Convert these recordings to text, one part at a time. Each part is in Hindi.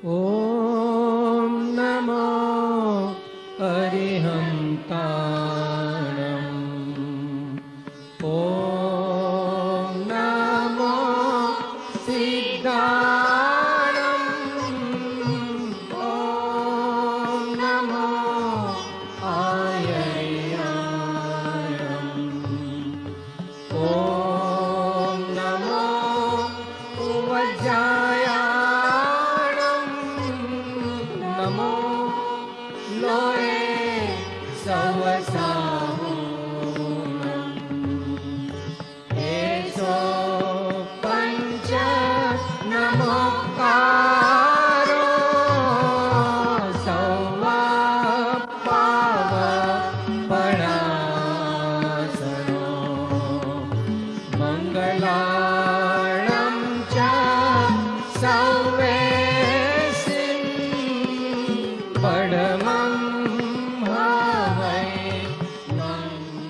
ॐ नमो अरिहन्ताणम् ॐ नमो सिद्धाणम् ॐ नमो आयर्याणम् ॐ नमो उवज्जायाणम् नमो लोये सवसाहुणम् एषो पञ्च नमोकारो सौवापावपणासनो मङ्गलाणं च सौवेसिं परमं हवै मङ्गलम्।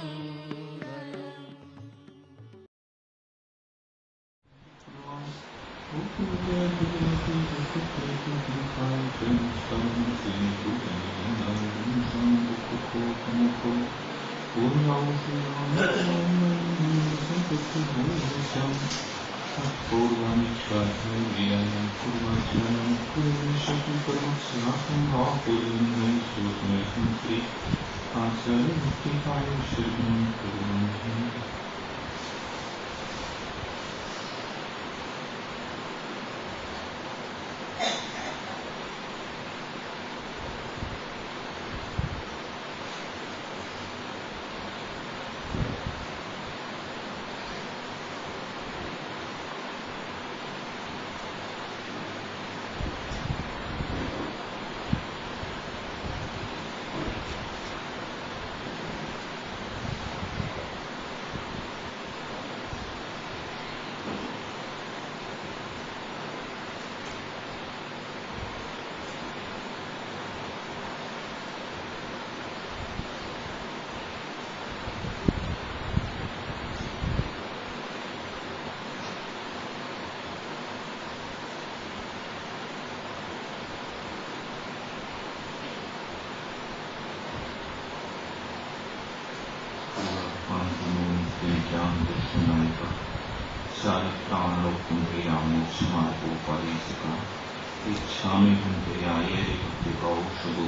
इच्छामि हन्त्याये भक्तिकौशलो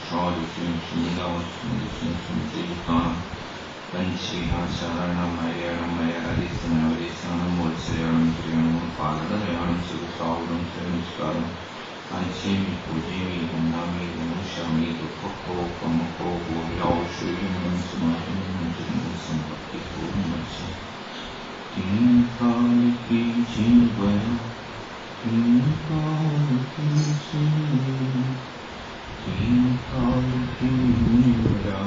शादुषिं पंचीहाचारणमयणमय हरिसनवरिसनं वत्सरणं प्रियणं पालनयानं सुखसावनं श्रेणुस्कारं अंशेमि पूजेमि वन्दामि नमस्यामि दुःखकोपमको भूयाौ श्रीमं समाहिनं जन्म संपत्तिपूर्णमस्य तीर्थानि की जीवया तीर्थानि की जीवया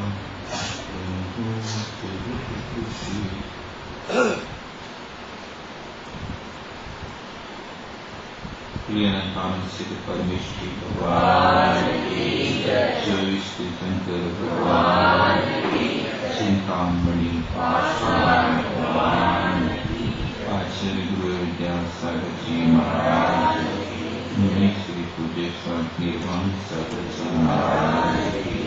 प्रियनतान सिद्ध परमेश्वरी भगवान की जय श्री शंकर भगवान की चिंतामणि भगवान की आचार्य गुरु विद्यासागर जी महाराज मुनि श्री पूजेश्वर निर्वाण सागर जी महाराज की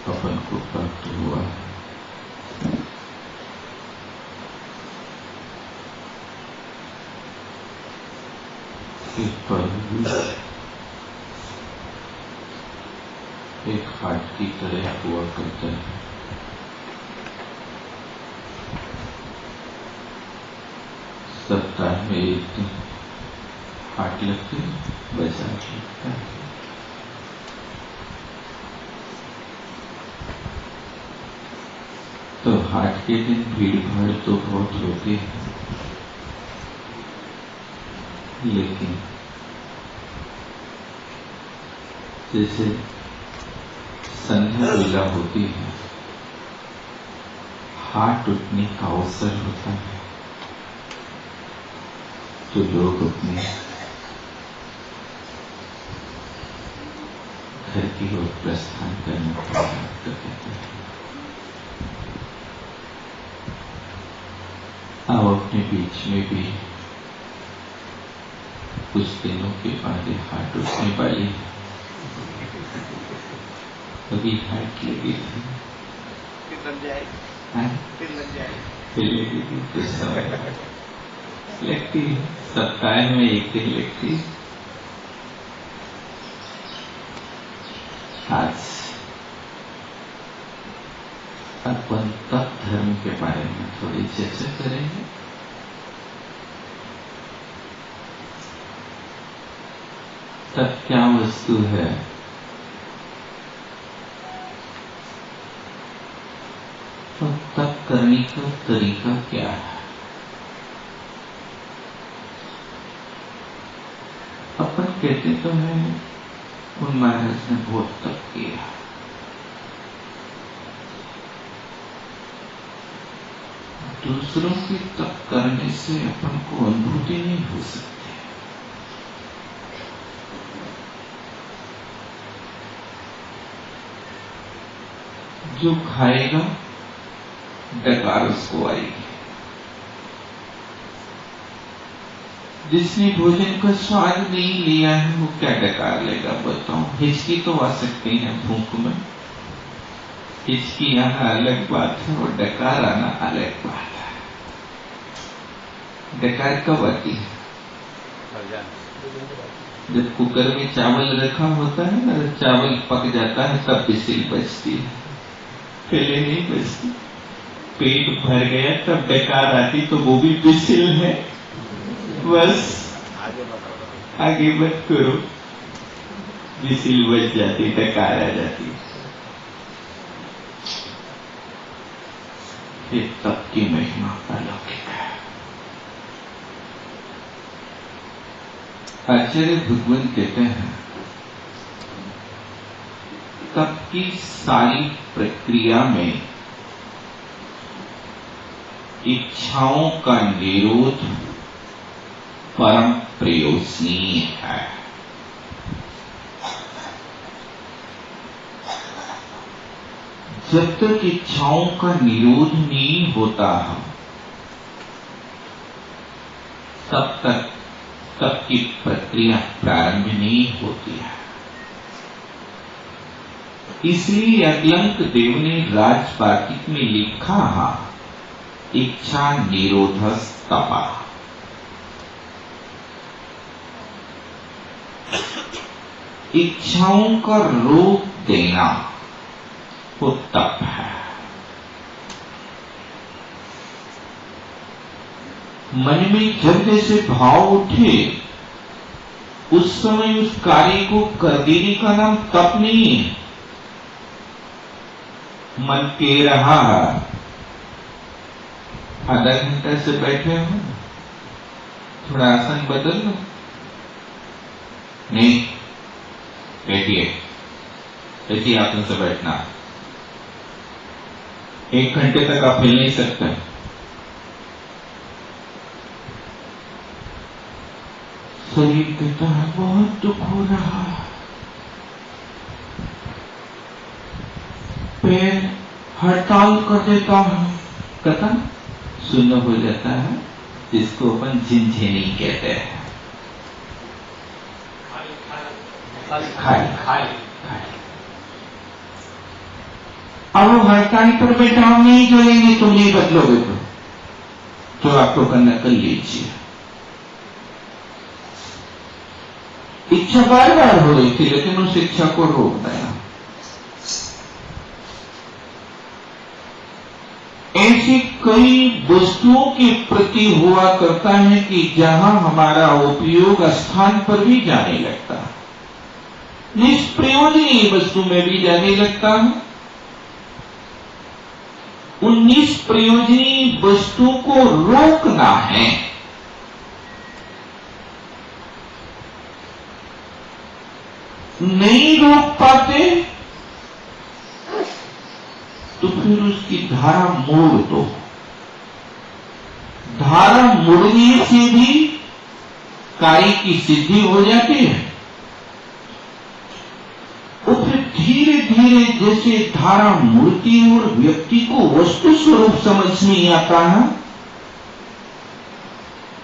अपन को प्राप्त हुआ एक पल एक हाट की तरह हुआ करता है। सप्ताह में एक दिन हार्ट लगते वैसा लगता है। तो हार्ट के दिन भीड़ भाड़ तो बहुत होती है, लेकिन जैसे संध्या वेला होती है, हार्ट उठने का अवसर होता है, तो लोग अपने घर की ओर प्रस्थान करने का प्रयास करते हैं। अब अपने बीच में भी कुछ दिनों के बाद हार्ट उठने वाली है। अभी हार्ट लगी थी, फिर लगेगी कुछ समय लगती है, सप्ताह में एक दिन लगती है। आज अपन तप धर्म के बारे में थोड़ी चर्चा करेंगे। तप क्या वस्तु है? तो तप करने का तरीका क्या है? अपन कहते तो है उन महाराज ने बहुत तप किया, दूसरों के तप करने से अपन को अनुभूति नहीं हो सकती। जो खाएगा डकार उसको आएगी, जिसने भोजन का स्वाद नहीं लिया है वो क्या डकार लेगा बताओ। हिचकी तो आ सकती है भूख में, हिचकी आना अलग बात है और डकार आना अलग बात है। डकार कब आती है? जब कुकर में चावल रखा होता है ना, चावल पक जाता है तब विसिल बजती है, पहले नहीं बजती। पेट भर गया तब डकार आती, तो वो भी विसिल है, बस आगे मत करो, विसिल बज जाती, डकार आ जाती। ये तप की महिमा अलौकिक है। आचार्य भगवान कहते हैं तप की सारी प्रक्रिया में इच्छाओं का निरोध परम प्रयोजनीय है। जब तक इच्छाओं का निरोध नहीं होता तब तक तप की प्रक्रिया प्रारंभ नहीं होती है। इसलिए अकलंक देव ने राजवाटिक में लिखा है, इच्छा निरोधस तपा। इच्छाओं का रोक देना वो तप है। मन में जब जैसे भाव उठे उस समय उस कार्य को कर देने का नाम तप नहीं है। मन कह रहा है आधा घंटा से बैठे हो, थोड़ा आसन बदल लो, नहीं बैठिए, ऐसी आसन से बैठना, 1 घंटे तक आप हिल नहीं सकते। शरीर कहता है बहुत दुख हो रहा है, पैर हड़ताल कर देता हूं, कथन शून्य हो जाता है, जिसको अपन झिनझिनी कहते हैं। खाली अब वो हड़ताल पर बैठा हम नहीं चलेंगे, तुम नहीं बदलोगे तो आपको करना कर लीजिए। इच्छा बार बार हो रही थी लेकिन उस इच्छा को रोक देना। ऐसी कई वस्तुओं के प्रति हुआ करता है कि जहां हमारा उपयोग स्थान पर भी जाने लगता है, निष्प्रयोजनीय वस्तु में भी जाने लगता है। उन निष्प्रयोजनीय वस्तुओं को रोकना है। नहीं रोक पाते तो फिर उसकी धारा मोड़ दो। धारा मुड़ने से भी कार्य की सिद्धि हो जाती है। और फिर धीरे धीरे जैसे धारा मुड़ती है और व्यक्ति को वस्तु स्वरूप समझ नहीं आता है,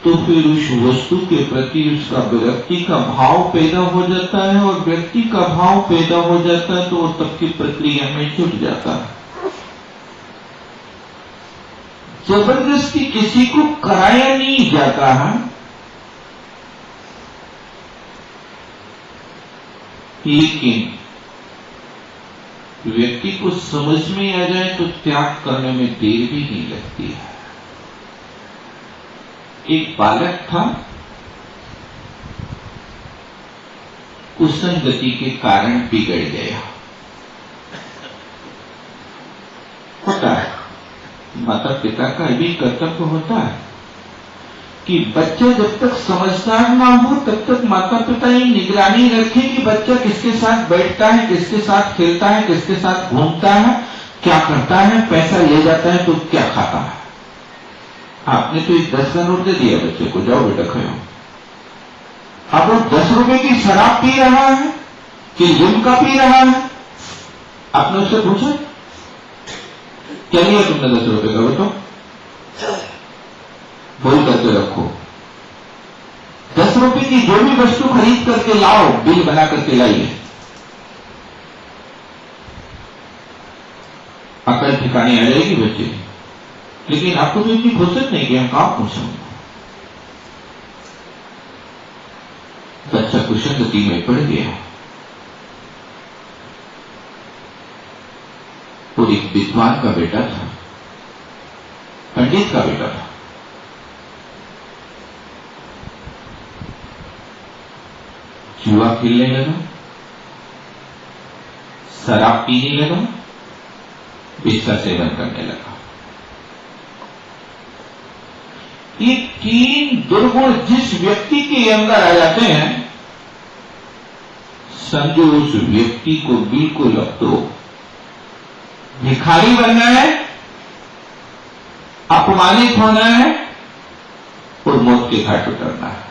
तो फिर उस वस्तु के प्रति उसका व्यक्ति का भाव पैदा हो जाता है, और व्यक्ति का भाव पैदा हो जाता है तो वो तब की प्रक्रिया में जुट जाता है। जबरदस्ती किसी को कराया नहीं जाता है, लेकिन व्यक्ति को समझ में आ जाए तो त्याग करने में देर भी नहीं लगती है। एक बालक था, कुसंगति के कारण बिगड़ गया। होता है, माता पिता का भी कर्तव्य होता है कि बच्चा जब तक समझदार ना हो तब तक माता पिता ये निगरानी रखे कि बच्चा किसके साथ बैठता है, किसके साथ खेलता है, किसके साथ घूमता है, क्या करता है, पैसा ले जाता है तो क्या खाता है। आपने तो एक 10 का नोट दे दिया बच्चे को, जाओ बेटा खाओ। अब वो 10 रुपए की शराब पी रहा है कि लिम्का पी रहा है, आपने उससे पूछा क्या लिया तुमने 10 रुपए का? बताओ, बोल करके रखो। 10 रुपए की जो भी वस्तु खरीद करके लाओ, बिल बना करके लाइए। अकल ठिकाने आ जाएगी बच्चे की। लेकिन आपको तो इतनी फुर्सत नहीं कि हम कहां पूछूं। बच्चा कुसंगति में पड़ गया और एक विद्वान का बेटा था, पंडित का बेटा था। जुआ खेलने लगा, शराब पीने लगा, इसका सेवन करने लगा। ये 3 दुर्गुण जिस व्यक्ति के अंदर आ जाते हैं, समझो उस व्यक्ति को बिल्कुल अब तो भिखारी बनना है, अपमानित होना है और मौत के घाट उतरना है।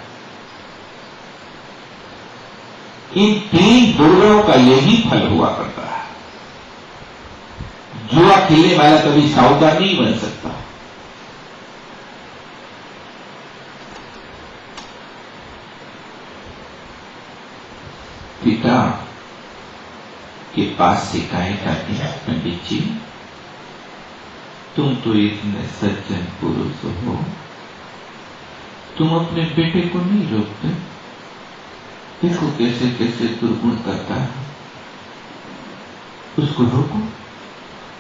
इन 3 दुर्गुणों का यही फल हुआ करता है। जुआ खेलने वाला कभी साहूकार नहीं बन सकता। पिता के पास शिकायत आती है, पंडित जी तुम तो इतने सज्जन पुरुष हो, तुम अपने बेटे को नहीं रोकते, देखो कैसे कैसे दुर्गुण करता है, उसको रोको,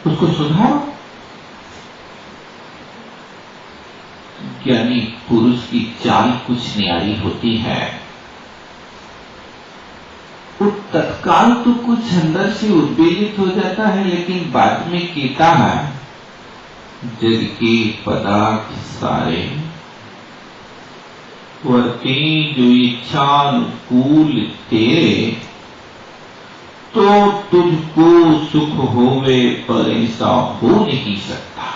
उसको सुधारो। ज्ञानी पुरुष की चाल कुछ न्यारी होती है। वो तत्काल तो कुछ अंदर से उद्वेलित हो जाता है, लेकिन बाद में कहता है जग के पदार्थ सारे वर्ते जो इच्छानुकूल तेरे, तो तुझको सुख होवे पर ऐसा हो नहीं सकता।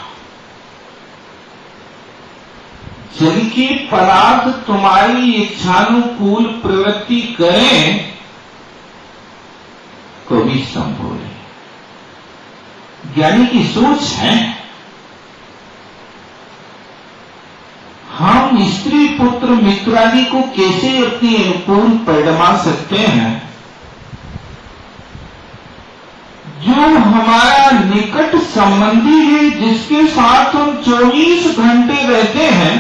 जग के पदार्थ तुम्हारी इच्छानुकूल प्रवृत्ति करें कभी संभव नहीं। ज्ञानी की सोच है हम स्त्री पुत्र मित्रादि को कैसे अपनी अनुकूल परिणमा सकते हैं। जो हमारा निकट संबंधी है, जिसके साथ हम 24 घंटे रहते हैं,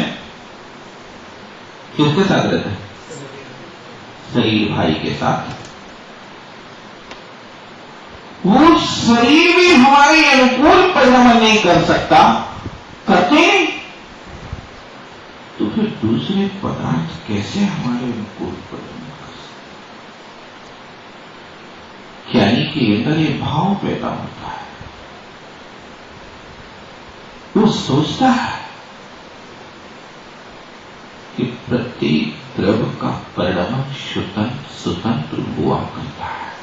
किसके साथ रहते हैं? शरीर भाई के साथ। वो शरीर भी हमारे अनुकूल परिणमन नहीं कर सकता, करते ही तो फिर दूसरे पदार्थ कैसे हमारे अनुकूल परिणाम कर सकते? ज्ञानी के अंदर ये भाव पैदा होता है, वो सोचता है कि प्रत्येक द्रव्य का परिणाम स्वतंत्र हुआ करता है।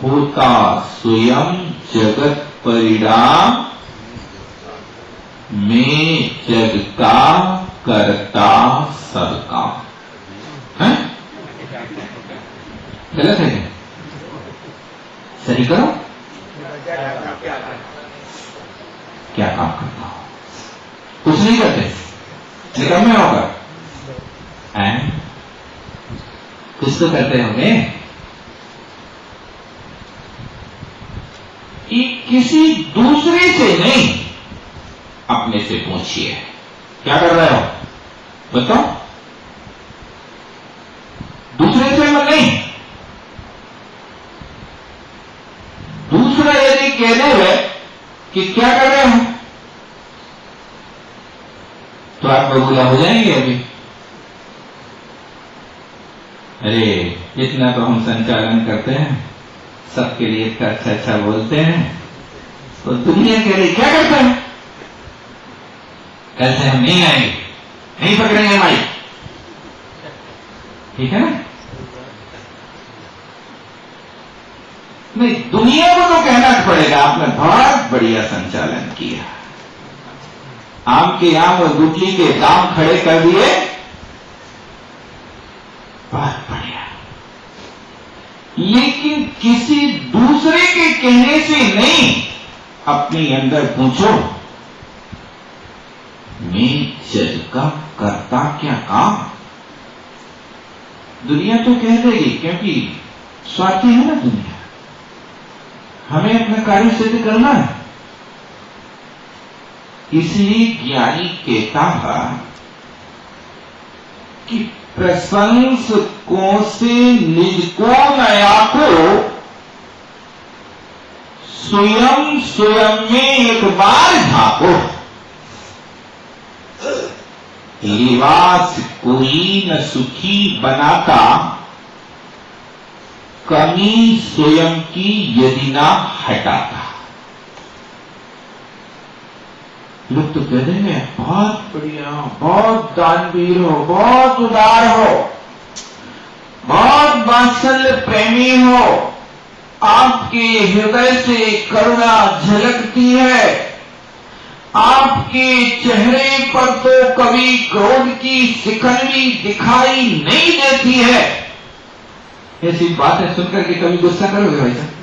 होता स्वयं जगत परिणाम में जग का करता सबका है। गलत है क्या? सही करो। क्या काम करता हो? कुछ नहीं करते, निकम्मे होगा। कुछ तो करते होंगे। किसी दूसरे से नहीं, अपने से पूछिए क्या कर रहे हो, बताओ। दूसरे से मत नहीं। दूसरा यदि कह दे कि क्या कर रहे हो, तो आप बबूला हो जाएंगे अभी। अरे इतना तो हम संचालन करते हैं, सबके लिए इतना अच्छा अच्छा बोलते हैं, तो दुनिया कह रही क्या करते हैं, कल से हम नहीं आएंगे, नहीं पकड़ेंगे माइक, ठीक है ना? नहीं, दुनिया को तो कहना पड़ेगा आपने बहुत बढ़िया संचालन किया, आम के आम और गुटली के दाम खड़े कर दिए, बहुत बढ़िया। लेकिन किसी दूसरे के कहने से नहीं, अपने अंदर पूछो, मैं जग का करता क्या काम। दुनिया तो कह देगी, क्योंकि स्वार्थी है ना दुनिया, हमें अपना कार्य सिद्ध करना है। इसलिए ज्ञानी कहता है कि प्रशंसकों से निज को नया को स्वयं में एक बार झांको। लिबास कोई न सुखी बनाता, कमी स्वयं की यदि ना हटाता। लोग तो कह देंगे बहुत बढ़िया, बहुत दानवीर हो, बहुत उदार हो, बहुत वात्सल्य प्रेमी हो, आपके हृदय से करुणा झलकती है, आपके चेहरे पर तो कभी क्रोध की शिकन भी दिखाई नहीं देती है। ऐसी बातें सुनकर के कभी गुस्सा करोगे भाई साहब?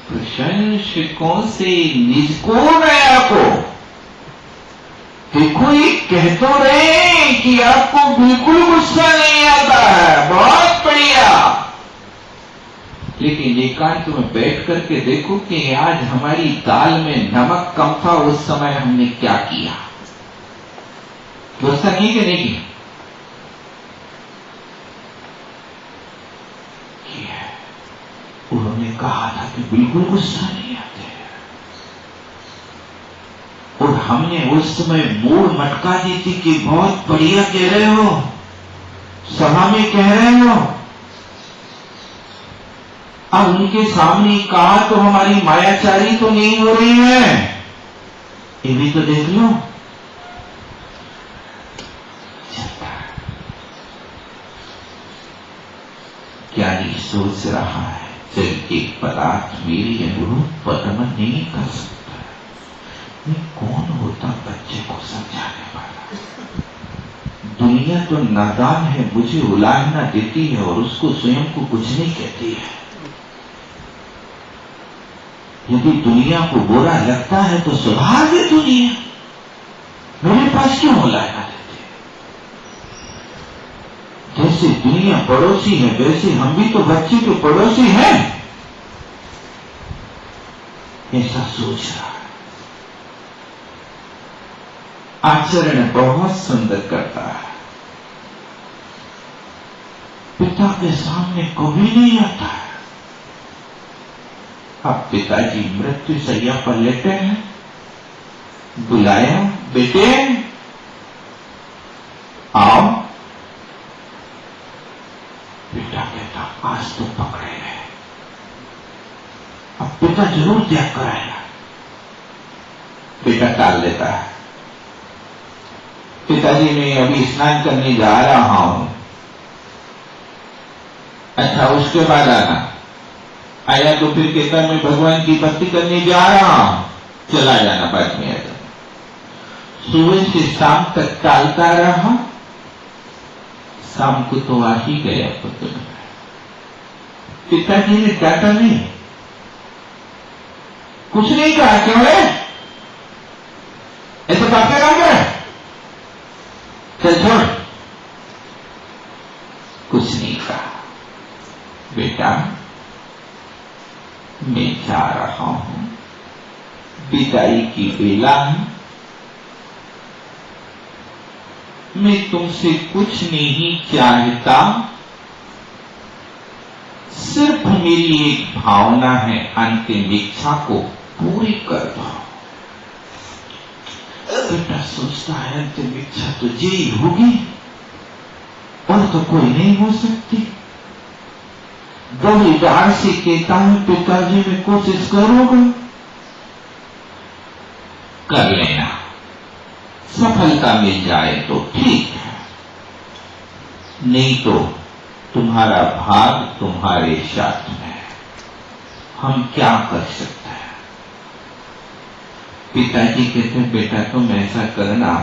प्रशंसकों से निज को नया को, देखो ये कह तो रहे कि आपको बिल्कुल गुस्सा नहीं आता है, बहुत बढ़िया, लेकिन एकांत में बैठ करके देखो कि आज हमारी दाल में नमक कम था, उस समय हमने क्या किया। गुस्सा नहीं कि नहीं किया? उन्होंने कहा था कि बिल्कुल गुस्सा नहीं आते, और हमने उस समय मोड़ मटका दी थी कि बहुत बढ़िया कह रहे हो, सभा में कह रहे हो। अब उनके सामने कहा तो हमारी मायाचारी तो नहीं हो रही है, ये भी तो देख लो। ज्ञानी सोच रहा है जब एक पदार्थ मेरी अनुरूप पदमन नहीं कर सकता, मैं कौन होता बच्चे को समझाने वाला। दुनिया तो नादान है, मुझे उलाहना देती है और उसको स्वयं को कुछ नहीं कहती है। यदि दुनिया को बुरा लगता है तो स्वभाव है दुनिया, मेरे पास क्यों उलाहना देती है? जैसे दुनिया पड़ोसी है, वैसे हम भी तो बच्चे के पड़ोसी हैं, ऐसा सोच रहा है। आचरण बहुत सुंदर करता है, पिता के सामने कभी नहीं आता है, अब पिताजी मृत्यु शैया पर लेटे हैं। बुलाया, बेटे आओ। बेटा कहता आज तो पकड़े गए, अब पिता जरूर त्याग कराएगा। बेटा टाल देता है, पिताजी मैं अभी स्नान करने जा रहा हूं। अच्छा उसके बाद आना। आया तो फिर कहता मैं भगवान की भक्ति करने जा रहा हूं, चला जाना, बाद में आ जाना। सुबह से शाम तक टालता रहा, शाम को तो आ ही गया पुत्र। पिताजी ने डांटा नहीं, कुछ नहीं कहा, क्यों है ऐसे बातें काम करे, चल छोड़, कुछ नहीं कहा। बेटा मैं जा रहा हूं, विदाई की बेला है, मैं तुमसे कुछ नहीं चाहता, सिर्फ मेरी एक भावना है, अंतिम इच्छा को पूरी कर दो। बेटा सोचता है अंतिम इच्छा तो यही होगी और तो कोई नहीं हो सकती। बड़ी डार से कहता है पिताजी मैं कोशिश करूंगा। कर लेना, सफलता मिल जाए तो ठीक है, नहीं तो तुम्हारा भाग तुम्हारे साथ में है, हम क्या कर सकते हैं। पिताजी कहते हैं बेटा तुम ऐसा करना,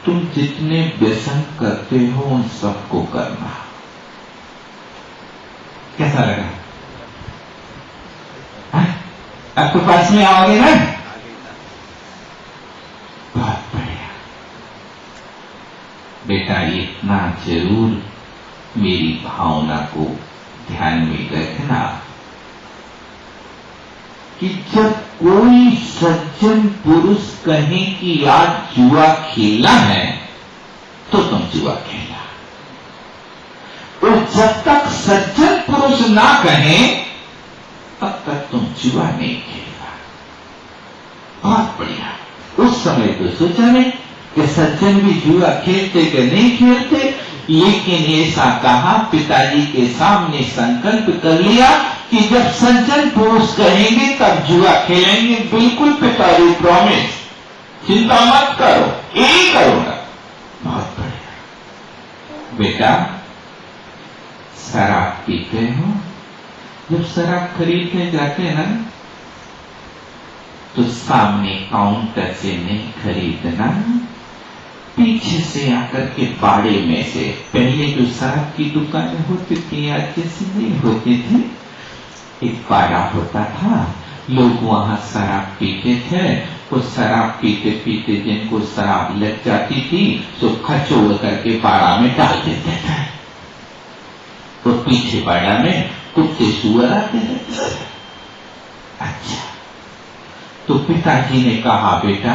तुम जितने व्यसन करते हो उन सबको करना। कैसा लगा? आपको पास में आओगे ना? बहुत बढ़िया बेटा, इतना जरूर मेरी भावना को ध्यान में रखना कि जब कोई सज्जन पुरुष कहे कि आज जुआ खेलना है तो तुम जुआ खेलना, और जब तक सज्जन पुरुष ना कहे तब तक तुम जुआ नहीं खेलना। बहुत बढ़िया। उस समय तो सोचा नहीं कि सज्जन भी जुआ खेलते कि नहीं खेलते, लेकिन ऐसा कहा, पिताजी के सामने संकल्प कर लिया कि जब सज्जन पुरुष कहेंगे तब जुआ खेलेंगे। बिल्कुल पिताजी प्रॉमिस, चिंता मत करो, यही करूंगा। बहुत बढ़िया। बेटा शराब पीते हो, जब शराब खरीदने जाते हैं ना तो सामने काउंटर से नहीं खरीदना, पीछे से आकर के बाड़े में से। पहले जो शराब की दुकानें होती थी आज जैसे नहीं होती थी, एक बाड़ा होता था, लोग वहां शराब पीते थे। वो शराब पीते पीते जिनको शराब लग जाती थी तो खचोड़ करके बाड़ा में डाल देते थे, तो पीछे बाड़ा में कुत्ते सुअर आते थे। अच्छा, तो पिताजी ने कहा बेटा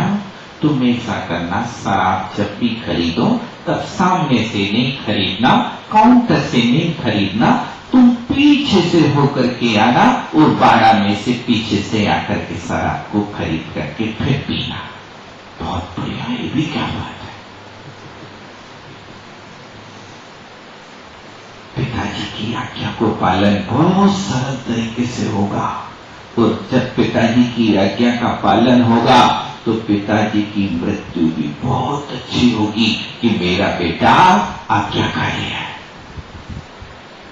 तुम ऐसा करना, शराब जब भी खरीदो तब सामने से नहीं खरीदना, काउंटर से नहीं खरीदना, तुम पीछे से होकर के आना और बाड़ा में से पीछे से आकर के शराब को खरीद करके फिर पीना। बहुत बढ़िया, ये भी क्या बात है। पिताजी की आज्ञा को पालन बहुत सरल तरीके से होगा, और जब पिताजी की आज्ञा का पालन होगा तो पिताजी की मृत्यु भी बहुत अच्छी होगी कि मेरा बेटा आज्ञाकारी है,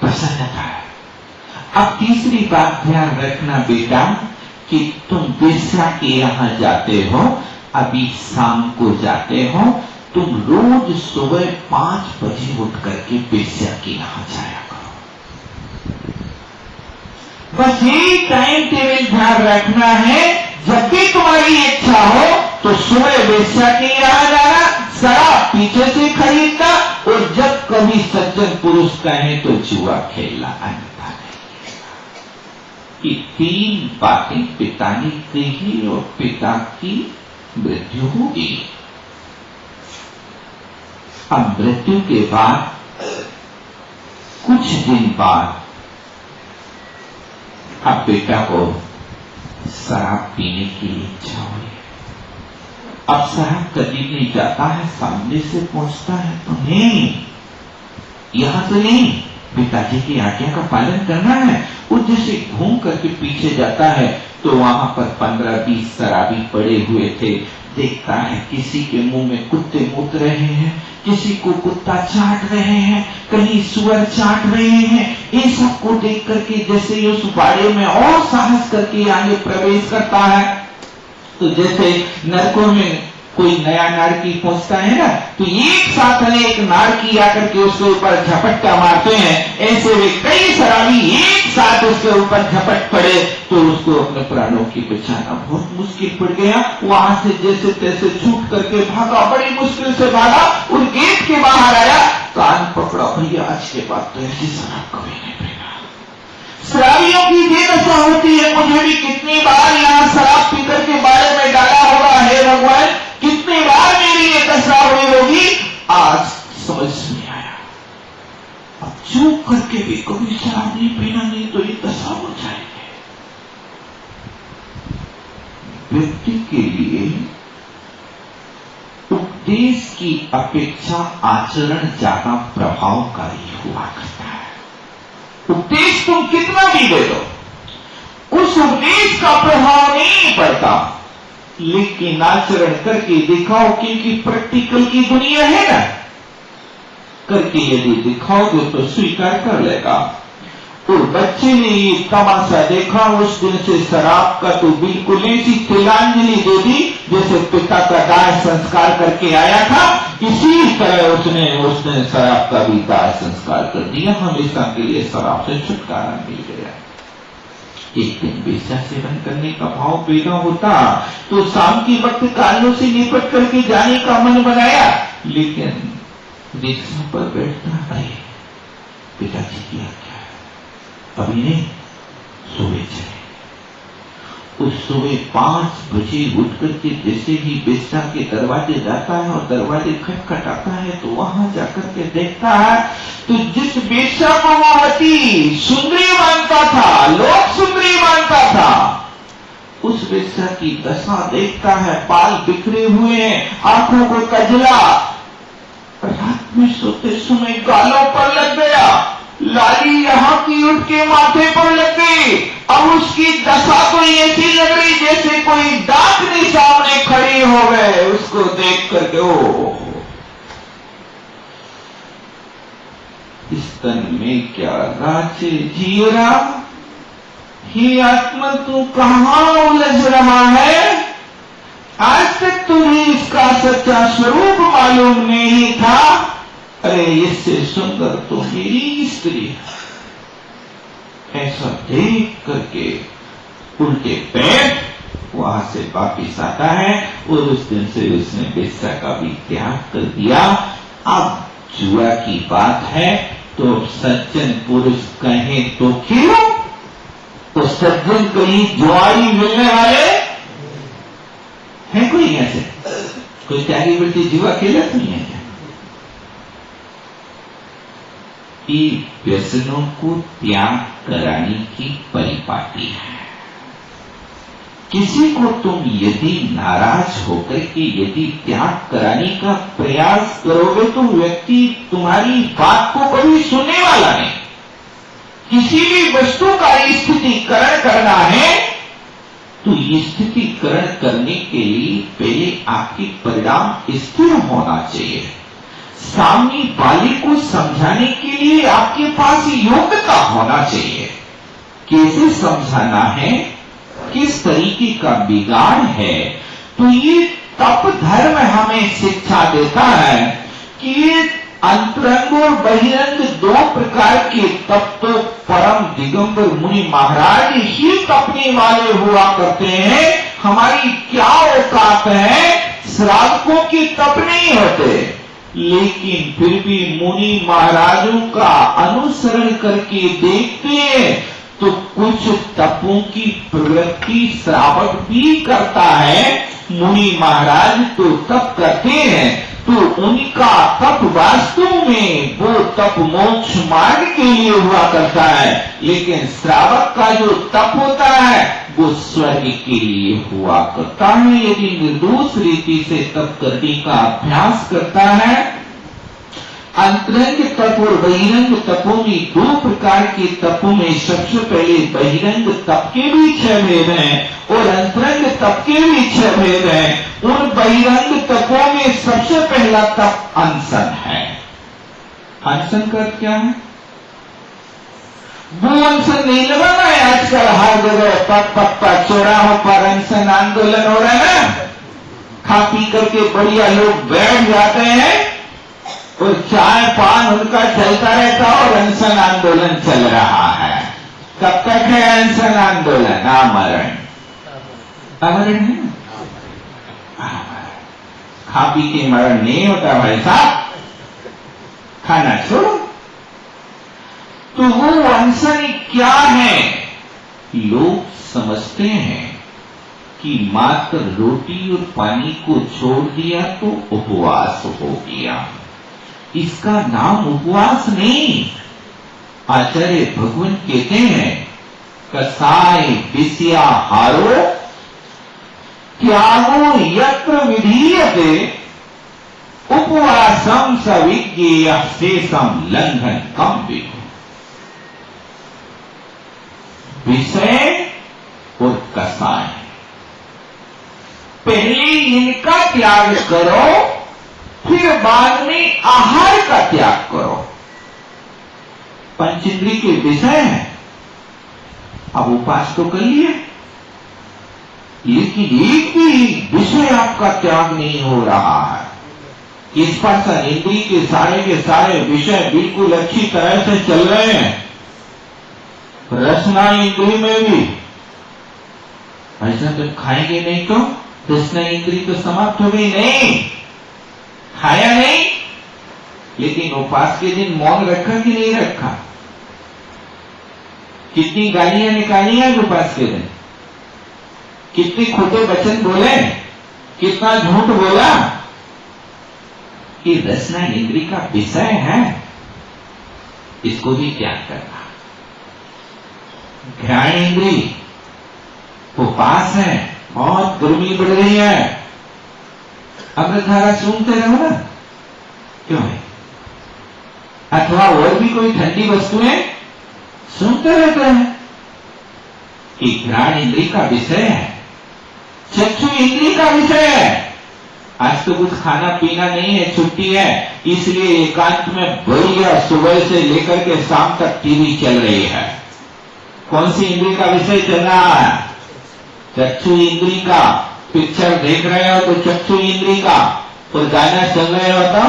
प्रसन्नता है। अब तीसरी बात ध्यान रखना बेटा कि तुम वेश्या के यहां जाते हो, अभी शाम को जाते हो, तुम रोज सुबह 5 बजे उठ करके वेश्या के यहां जाया करो। बस ये टाइम टेबल ध्यान रखना है, जब भी तुम्हारी इच्छा हो तो सुबह वेश्या के यहां जाना, शराब पीछे से खरीदना, और जब कभी सज्जन पुरुष कहे तो जुआ खेलना, अन्यथा नहीं खेलना। ये 3 बातें पिता ने कही और पिता की मृत्यु होगी। अब मृत्यु के बाद कुछ दिन बाद अब बेटा को शराब पीने की इच्छा हुई। अब शराब कभी नहीं जाता है, सामने से पहुंचता है तो नहीं, यहां तो नहीं, पिताजी की आज्ञा का पालन करना है। वो जैसे घूम करके पीछे जाता है तो वहां पर 15-20 शराबी पड़े हुए थे। देखता है किसी के मुंह में कुत्ते मूत रहे हैं, किसी को कुत्ता चाट रहे हैं, कहीं सुअर चाट रहे हैं। इन सबको देख करके जैसे ही उस बाड़े में और साहस करके आगे प्रवेश करता है, तो जैसे नरकों में कोई नया नारकी पहुंचता है ना, तो एक साथ अनेक नारकी आकर के उसके ऊपर झपट्टा मारते हैं। ऐसे वे कई शराबी एक साथ उसके ऊपर झपट पड़े तो उसको अपने प्राणों की बचाना बहुत मुश्किल पड़ गया। वहां से जैसे तैसे छूट करके भागा, बड़ी मुश्किल से भागा और गेट के बाहर आया, कान पकड़ा, भैया आज के बाद तो ऐसी शराब कभी नहीं पीना। शराबियों की ये दशा होती है। मुझे भी कितनी बार यहाँ शराब पीकर के बारे में डाला होगा, हे भगवान, कितनी बार मेरी ये दशा हुई होगी, आज समझ नहीं आया। अब चूक करके भी कभी शराब नहीं पीना, नहीं तो ये दशा हो जाएगी। व्यक्ति के लिए उपदेश की अपेक्षा आचरण ज्यादा प्रभावकारी हुआ करता है। उपदेश तुम कितना भी दे दो, उस उपदेश का प्रभाव नहीं पड़ता, लेकिन आचरण करके दिखाओ, क्योंकि प्रैक्टिकल की दुनिया है ना, करके यदि दिखाओगे तो स्वीकार कर लेगा। और बच्चे ने ये तमाशा देखा, उस दिन से शराब का तो बिल्कुल ऐसी तिलांजलि दे दी जैसे पिता का दाह संस्कार करके आया था, इसी तरह उसने शराब का भी दाह संस्कार कर दिया। हमेशा के लिए शराब से छुटकारा मिल गया। एक दिन बेचा सेवन करने का भाव पैदा होता तो शाम के वक्त कालों से निपट करके जाने का मन बनाया, लेकिन रिक्शा पर बैठता है, पिताजी की आज्ञा है, अभी नहीं, सुबह चले। उस सुबह 5 बजे उठ करके जैसे ही बेचा के दरवाजे जाता है और दरवाजे खटखटाता है तो वहां जाकर के देखता है तो जिस बेचा को वो अति सुंदरी मानता था, लोग सुंदरी मानता था, उस बेचा की दशा देखता है। बाल बिखरे हुए हैं, आंखों को कजला, रात में सोते समय गालों पर लग गया, लाली यहाँ की उठ के माथे पर लग गई। अब उसकी दशा तो ऐसी लग रही जैसे कोई डाकनी सामने खड़ी हो गए। उसको देख करके ओ, इस तन में क्या राचे जीरा, ही आत्मा तू कहां उलझ रहा है? आज तक तुम्हें इसका सच्चा स्वरूप मालूम नहीं था। अरे इससे सुंदर तो मेरी स्त्री है। ऐसा देख करके उल्टे पैर वहां से वापिस आता है और उस दिन से उसने बेचा का भी त्याग कर दिया। अब जुआ की बात है तो सज्जन पुरुष कहे तो क्यों, तो सज्जन कहीं जुआरी मिलने वाले है कोई? ऐसे कोई त्यागी वृत्ति जुआ खेला तो नहीं है। व्यसनों को त्याग कराने की परिपाटी है। किसी को तुम यदि नाराज होकर के यदि त्याग कराने का प्रयास करोगे तो व्यक्ति तुम्हारी बात को कभी सुनने वाला नहीं। किसी भी वस्तु का स्थितिकरण करना है तो स्थितिकरण करने के लिए पहले आपके परिणाम स्थिर होना चाहिए। सामने वाले को समझाने के लिए आपके पास योग्यता होना चाहिए। कैसे समझाना है, किस तरीके का बिगाड़ है, तो ये तप धर्म हमें शिक्षा देता है कि ये अंतरंग और बहिरंग 2 प्रकार के तप तो परम दिगंबर मुनि महाराज ही तपने वाले हुआ करते हैं। हमारी क्या औकात है, श्रावकों की तप नहीं होते, लेकिन फिर भी मुनि महाराजों का अनुसरण करके देखते हैं तो कुछ तपों की प्रवृत्ति श्रावक भी करता है। मुनि महाराज तो तप करते हैं तो उनका तप वास्तव में वो तप मोक्ष मार्ग के लिए हुआ करता है, लेकिन श्रावक का जो तप होता है वो स्वर्ग के लिए हुआ करता है। यदि निर्दोष रीति से तप करने का अभ्यास करता है। अंतरंग तप और बहिरंग तपों में दो प्रकार के तपों में सबसे पहले बहिरंग तप के भी 6 भेद हैं और अंतरंग तप के भी 6 भेद हैं। उन बहिरंग तपों में सबसे पहला तप अनशन है। अनशन का अर्थ क्या है? वो अनशन नहीं लगाना है आजकल हर जगह पग पग पर चौराहों पर अनशन आंदोलन हो रहा है ना। खा पी करके बढ़िया लोग बैठ जाते हैं और चाय पान उनका चलता रहता और अनशन आंदोलन चल रहा है। कब तक है अनशन आंदोलन? आमरण। आमरण है ना? खा पी के मरण नहीं होता भाई साहब, खाना छोड़ो। तो वो अनशन क्या है? लोग समझते हैं कि मात्र रोटी और पानी को छोड़ दिया तो उपवास हो गया। इसका नाम उपवास नहीं। आचार्य भगवान कहते हैं कसाय विषयाहारो त्यागो यत्र विधीयते उपवासम सविज्ञेय शेषम लंघन कम विधो। विषय और कसाय, पहले इनका त्याग करो, फिर बाद में आहार का त्याग करो। पंचेंद्रिय के विषय है, अब उपास तो कर लिए, लेकिन एक भी विषय आपका त्याग नहीं हो रहा है। इस पर इंद्रिय के सारे विषय बिल्कुल अच्छी तरह से चल रहे हैं। रसना इंद्रिय में भी ऐसा जब खाएंगे नहीं तो रसना इंद्रिय तो समाप्त हो गई नहीं। खाया नहीं, लेकिन उपवास के दिन मौन रखा कि नहीं रखा? कितनी गालियां निकाली हैं उपवास के दिन, कितने खोटे वचन बोले, कितना झूठ बोला। कि रसना इंद्रिय का विषय है, इसको भी त्याग करना। घ्राण इंद्रिय उपवास है, बहुत गर्मी बढ़ रही है, अमृतधारा सूंघते रहो ना, क्यों है? अथवा और भी कोई ठंडी वस्तुएं सूंघते रहते हैं। कि घ्राण इंद्रिय का विषय है, चक्षु इंद्रिय का विषय है। आज तो कुछ खाना पीना नहीं है, छुट्टी है, इसलिए एकांत में बढ़िया सुबह से लेकर के शाम तक टीवी चल रही है। कौन सी इंद्रिय का विषय चल रहा है? चक्षु इंद्रिय का। पिक्चर देख रहे हो तो चक्षु इंद्रिय का, और गाना चल रहे हो तो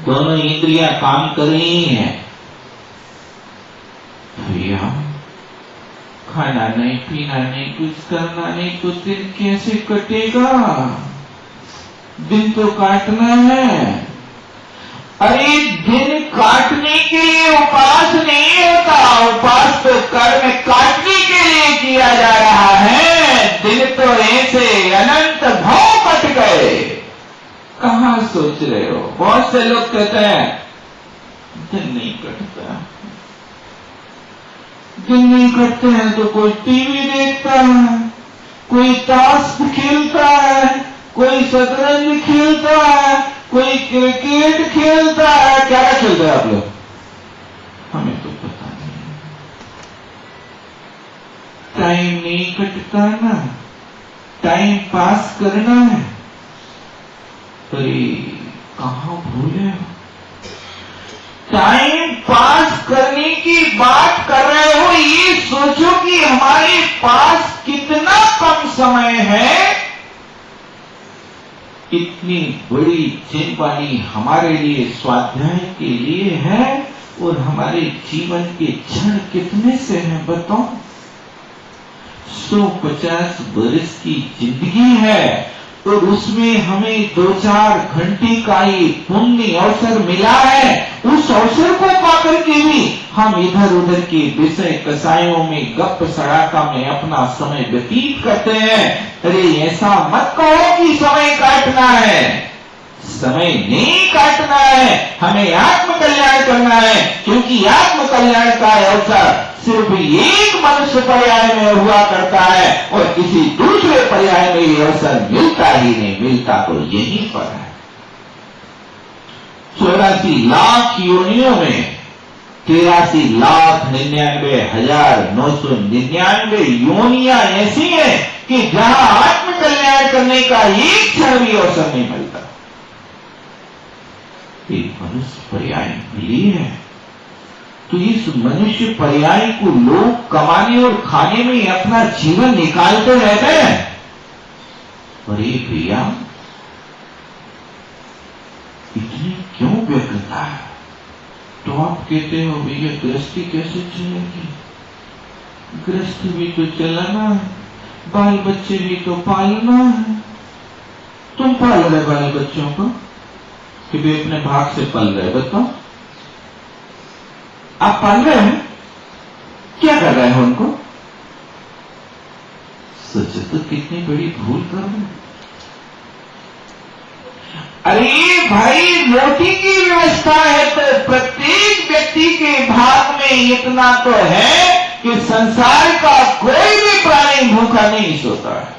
दोनों इंद्रियां काम कर रही हैं। भैया खाना नहीं, पीना नहीं, कुछ करना नहीं तो दिन कैसे कटेगा? दिन तो काटना है। अरे दिन काटने के लिए उपवास नहीं होता, उपवास तो कर्म काटने के लिए किया जा रहा है। दिन तो ऐसे अनंत भाव कट गए। कहां सोच रहे हो? बहुत से लोग कहते हैं दिन नहीं कटता। दिन नहीं कटते हैं तो कोई टीवी देखता है, कोई ताश खेलता है, कोई शतरंज खेलता है, कोई क्रिकेट खेलता है। क्या खेलते हैं आप लोग? हमें तो पता नहीं। टाइम नहीं कटता ना, टाइम पास करना है। अरे कहां भूले? टाइम पास करने की बात कर रहे हो, ये सोचो कि हमारे पास कितना कम समय है। इतनी बड़ी जिम्मेदारी हमारे लिए स्वाध्याय के लिए है, और हमारे जीवन के क्षण कितने से हैं बताओ? 150 वर्ष की जिंदगी है, और उसमें हमें 2-4 घंटे का ही पुण्य अवसर मिला है। उस अवसर को पाकर के भी हम इधर उधर के विषय कसायों में गप सड़ाका में अपना समय व्यतीत करते हैं। अरे ऐसा मत कहो कि समय काटना है। समय नहीं काटना है, हमें आत्म कल्याण करना है, क्योंकि आत्म कल्याण का अवसर सिर्फ एक मनुष्य पर्याय में हुआ करता है और किसी दूसरे पर्याय में ये अवसर मिलता ही नहीं, मिलता तो यहीं पर है। 84 लाख योनियों में 83,99,999 योनियां ऐसी हैं कि जहां आत्म कल्याण करने का एक क्षण भी अवसर नहीं मिलता। एक मनुष्य पर्याय मिली है तो इस मनुष्य पर्याय को लोग कमाने और खाने में अपना जीवन निकालते रहते हैं। अरे भैया, इतनी क्यों व्यग्रता है? तो आप कहते हो भैया गृहस्थी कैसे चलेगी? गृहस्थी भी तो चलाना है, बाल बच्चे भी तो पालना है। तुम पाल रहे बाल बच्चों को कि वे अपने भाग से पल रहे? बताओ, आप पाल रहे हैं? क्या कर रहे हैं उनको? सोचो तो कितनी बड़ी भूल कर रहे हैं। अरे भाई, रोटी की व्यवस्था है तो प्रत्येक व्यक्ति के भाग में इतना तो है कि संसार का कोई भी प्राणी भूखा नहीं सोता है।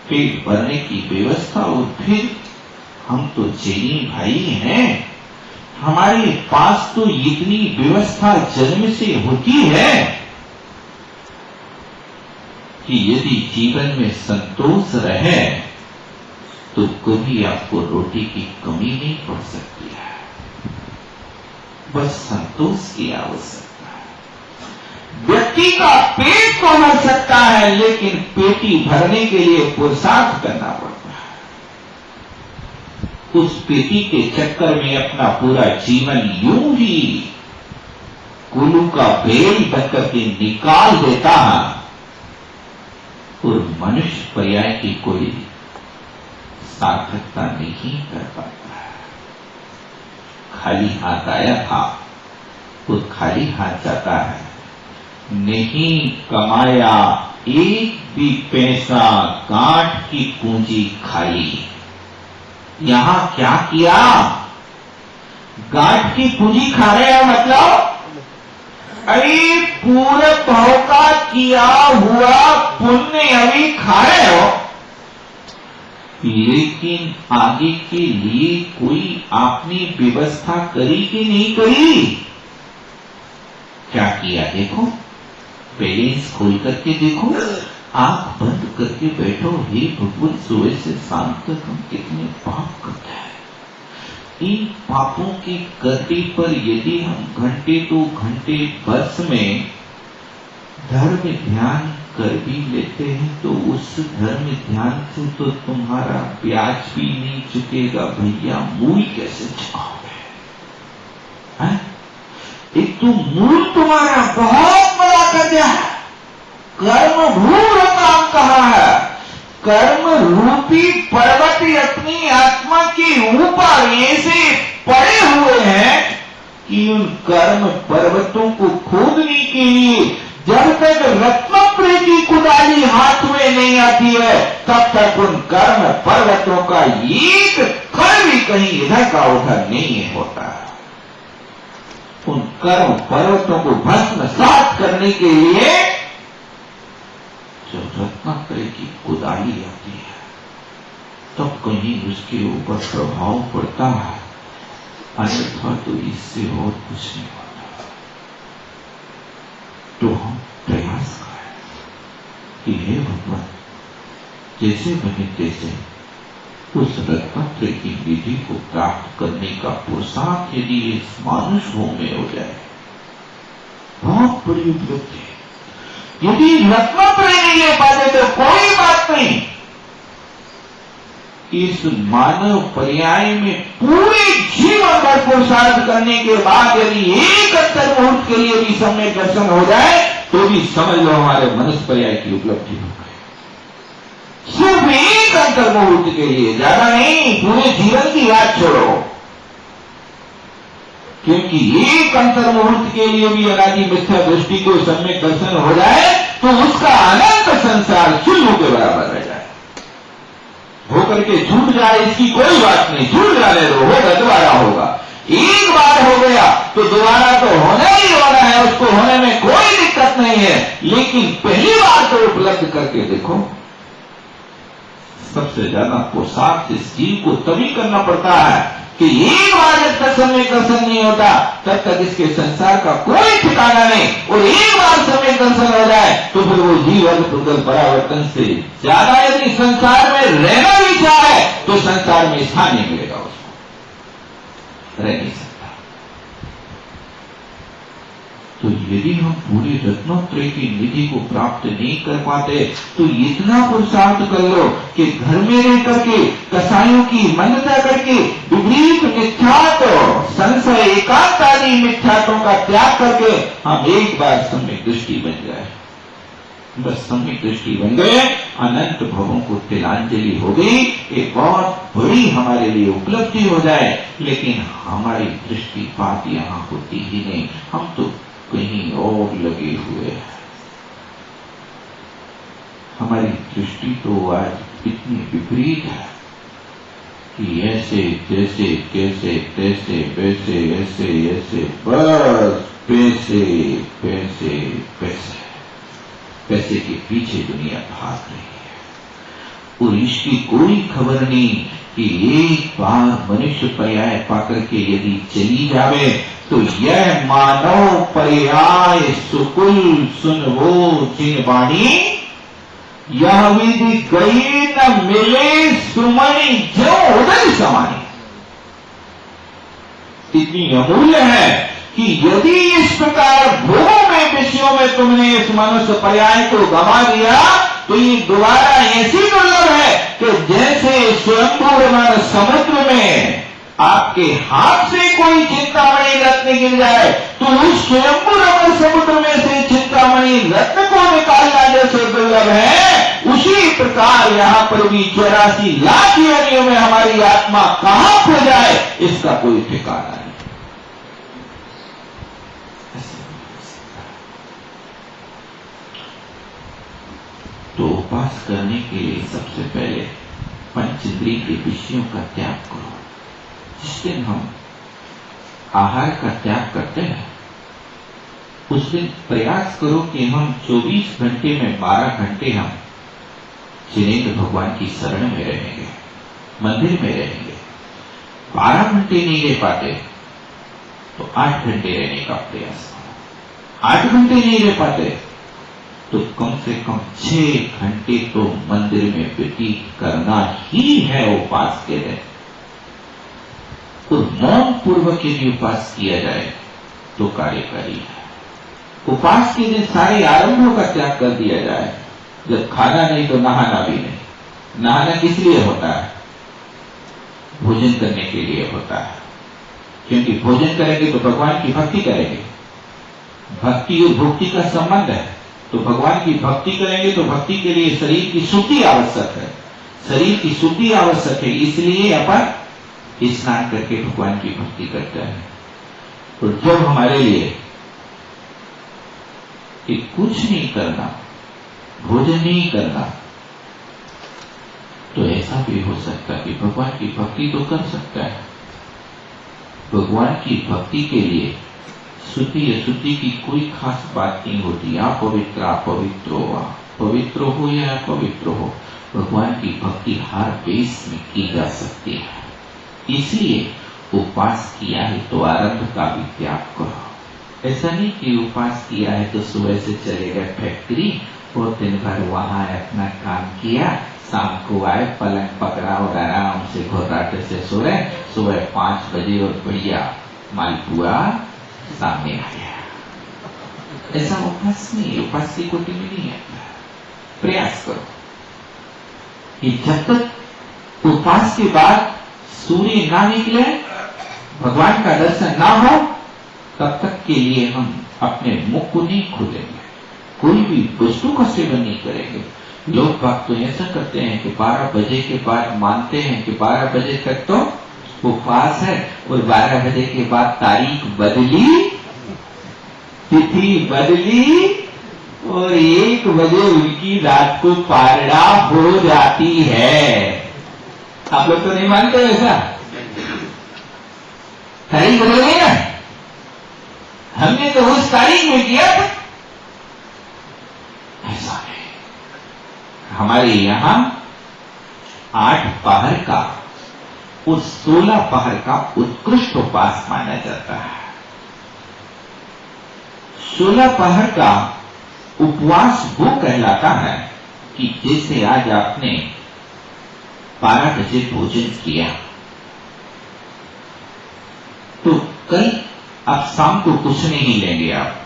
पेट भरने की व्यवस्था, और फिर हम तो जैनी भाई हैं, हमारे पास तो इतनी व्यवस्था जन्म से होती है कि यदि जीवन में संतोष रहे तो कभी आपको रोटी की कमी नहीं पड़ सकती है। बस संतोष की आवश्यकता है। व्यक्ति का पेट तो भर सकता है, लेकिन पेटी भरने के लिए पुरुषार्थ करना पड़ता है। उस पेटी के चक्कर में अपना पूरा जीवन यूं ही कुल्लू का बेल बनकर के निकाल देता है और मनुष्य पर्याय की कोई सार्थकता नहीं कर पाता है। खाली हाथ आया था और खाली हाथ जाता है। नहीं कमाया एक भी पैसा, गांठ की पूंजी खाई। यहां क्या किया? गांठ की पूंजी खा रहे हो मतलब? अरे पूरे भाव का किया हुआ पुण्य अभी खा रहे हो, लेकिन आगे के लिए कोई आपने व्यवस्था करी कि नहीं करी? क्या किया देखो, बैलेंस खोल करके देखो, आंख बंद करके बैठो। हे भगवान, सुबह से शाम तक हम कितने पाप करते हैं। इन पापों के करने पर यदि हम घंटे 2 घंटे वर्ष में धर्म ध्यान कर भी लेते हैं तो उस धर्म ध्यान से तो तुम्हारा ब्याज भी नहीं चुकेगा भैया, मूल कैसे चुकाओगे? एक तो मूल तुम्हारा बहुत बड़ा कर्जा है। कर्म भूल काम कहा है, कर्म रूपी पर्वत अपनी आत्मा के ऊपर ऐसे पड़े हुए हैं कि उन कर्म पर्वतों को खोदने के लिए जब तक रत्नप्रे की कुदाली हाथ में नहीं आती है, तब तक उन कर्म पर्वतों का एक कण भी कहीं इधर का उधर नहीं होता। उन कर्म पर्वतों को भस्मसात करने के लिए जब रत्नप्रे की कुदाली आती है, तब कहीं उसके ऊपर प्रभाव पड़ता है, अन्यथा तो इससे और कुछ नहीं होता। तो हम प्रयास करें कि हे भगवान, जैसे बने तैसे उस रत्नप्रे की विधि को प्राप्त करने का पुरुषार्थ यदि इस मानुष भूमि में हो जाए, बहुत बड़ी उपलब्धि है। यदि रत्नप्रे नहीं ले पाते तो कोई बात नहीं, इस मानव पर्याय में पूरे जीवन भर पुरुषार्थ करने के बाद यदि एक अंतर मुहूर्त के लिए भी सम्यक दर्शन हो जाए तो भी समझ लो हमारे मनुष्य पर्याय की उपलब्धि हो गई। सिर्फ एक अंतर मुहूर्त के लिए, ज्यादा नहीं, पूरे जीवन की बात छोड़ो। क्योंकि एक अंतर मुहूर्त के लिए भी अनादि मिथ्या दृष्टि को सम्यक दर्शन हो जाए तो उसका अनंत संसार चुल्लू के बराबर रह जाए। भूख होकर के छूट जाए इसकी कोई बात नहीं, छूट जाने दो, होगा दोबारा होगा। एक बार हो गया तो दोबारा तो होना ही होना है, उसको होने में कोई दिक्कत नहीं है, लेकिन पहली बार तो उपलब्ध करके देखो। सबसे ज्यादा पोशाक इस जीव को तभी करना पड़ता है कि एक बार जब तक सम्यक दर्शन नहीं होता तब तक इसके संसार का कोई ठिकाना नहीं, और एक बार सम्यक दर्शन हो जाए तो फिर वो जीव अल्प परावर्तन से ज्यादा यदि संसार में रहना भी चाहे तो संसार में स्थान नहीं मिलेगा, उसको रह नहीं सकता। तो यदि हम पूरे रत्नोत्रय की निधि को प्राप्त नहीं कर पाते तो इतना पुरुषार्थ कर लो कि घर में रह करके कसाईयों की मान्यता करके विपरीत मिथ्यात्व संशय एकांत आदि मिथ्यात्वों का त्याग करके हम एक बार सम्यक दृष्टि बन जाए, बस सम्यक दृष्टि बन गए, अनंत भवों को तिलांजलि हो गई, एक बहुत बड़ी हमारे लिए उपलब्धि हो जाए। लेकिन हमारी दृष्टिपात यहाँ होती ही नहीं, हम तो कहीं और लगे हुए हैं। हमारी दृष्टि तो आज इतनी विपरीत है कि ऐसे जैसे कैसे तैसे वैसे ऐसे ऐसे, बस पैसे पैसे पैसे, पैसे के पीछे दुनिया भाग रही है और इसकी कोई खबर नहीं कि एक बार मनुष्य पर्याय पाकर के यदि चली जावे तो यह मानव पर्याय सुकुल सुनवो जिन वाणी, यह विधि गई न मिले सुमणि जो उदय समानी। इतनी अमूल्य है कि यदि इस प्रकार भोगों में विषयों में तुमने इस मनुष्य पर्याय को गंवा दिया तो ये दोबारा ऐसी दुर्लभ है कि जैसे स्वयंभू रमण समुद्र में आपके हाथ से कोई चिंतामणि रत्न गिर जाए तो उस स्वयंभू रमण समुद्र में से चिंतामणि रत्न को निकालना जैसे दुर्लभ है, उसी प्रकार यहाँ पर भी 84 लाख योनियों में हमारी आत्मा कहां खो जाए इसका कोई ठिकाना नहीं। तो उपास करने के लिए सबसे पहले पंचेंद्रिय के विषयों का त्याग करो। जिस दिन हम आहार का त्याग करते हैं उस दिन प्रयास करो कि हम 24 घंटे में 12 घंटे हम जिनेंद्र भगवान की शरण में रहेंगे, मंदिर में रहेंगे। 12 घंटे नहीं रह पाते तो 8 घंटे रहने का प्रयास करो। 8 घंटे नहीं रह पाते तो कम से कम 6 घंटे तो मंदिर में व्यतीत करना ही है उपास के दिन। और मौन पूर्वक यदि उपास किया जाए तो कार्यकारी है। उपास के दिन सारे आरंभों का त्याग कर दिया जाए। जब खाना नहीं तो नहाना भी नहीं। नहाना किस लिए होता है? भोजन करने के लिए होता है, क्योंकि भोजन करेंगे तो भगवान की भक्ति करेंगे। भक्ति और भक्ति का संबंध है, तो भगवान की भक्ति करेंगे तो भक्ति के लिए शरीर की शुद्धि आवश्यक है। शरीर की शुद्धि आवश्यक है, इसलिए अपन स्नान करके भगवान की भक्ति करते हैं। तो जब हमारे लिए कि कुछ नहीं करना, भोजन नहीं करना, तो ऐसा भी हो सकता है कि भगवान की भक्ति तो कर सकता है। भगवान की भक्ति के लिए शुद्धि अशुद्धि की कोई खास बात नहीं होती। अपवित्र अपवित्र हो, पवित्र हो या अपवित्र हो, भगवान की भक्ति हर वेश में की जा सकती है। इसलिए उपास किया है तो आरंभ का भी त्याग करो। ऐसा नहीं कि उपास किया है तो सुबह से चले गए फैक्ट्री और दिन भर वहां अपना काम किया, शाम को आए पलंग पकड़ा और आराम से घोराटे से सोए, सुबह 5 बजे और बढ़िया मालपुआ सामने आ गया। ऐसा उपास नहीं, उपास की कोटि में नहीं है। प्रयास करो कि जब तक उपास के बाद सूर्य ना निकले, भगवान का दर्शन ना हो, तब तक के लिए हम अपने मुख को नहीं खोलेंगे, कोई भी वस्तु का सेवन नहीं करेंगे। लोग भक्त तो ऐसा करते हैं कि 12 बजे के बाद मानते हैं कि 12 बजे तक तो उपवास है और 12 बजे के बाद तारीख बदली, तिथि बदली और 1 बजे उनकी रात को पारणा हो जाती है। आप लोग तो नहीं मानते वैसा, तारीख बदल गई ना। हमने तो उस तारीख में किया था, ऐसा है। हमारे यहां 8 पहर का और 16 पहर का उत्कृष्ट उपवास माना जाता है। 16 पहर का उपवास वो कहलाता है कि जैसे आज आपने 12 बजे भोजन किया तो कल आप शाम को कुछ नहीं लेंगे, आप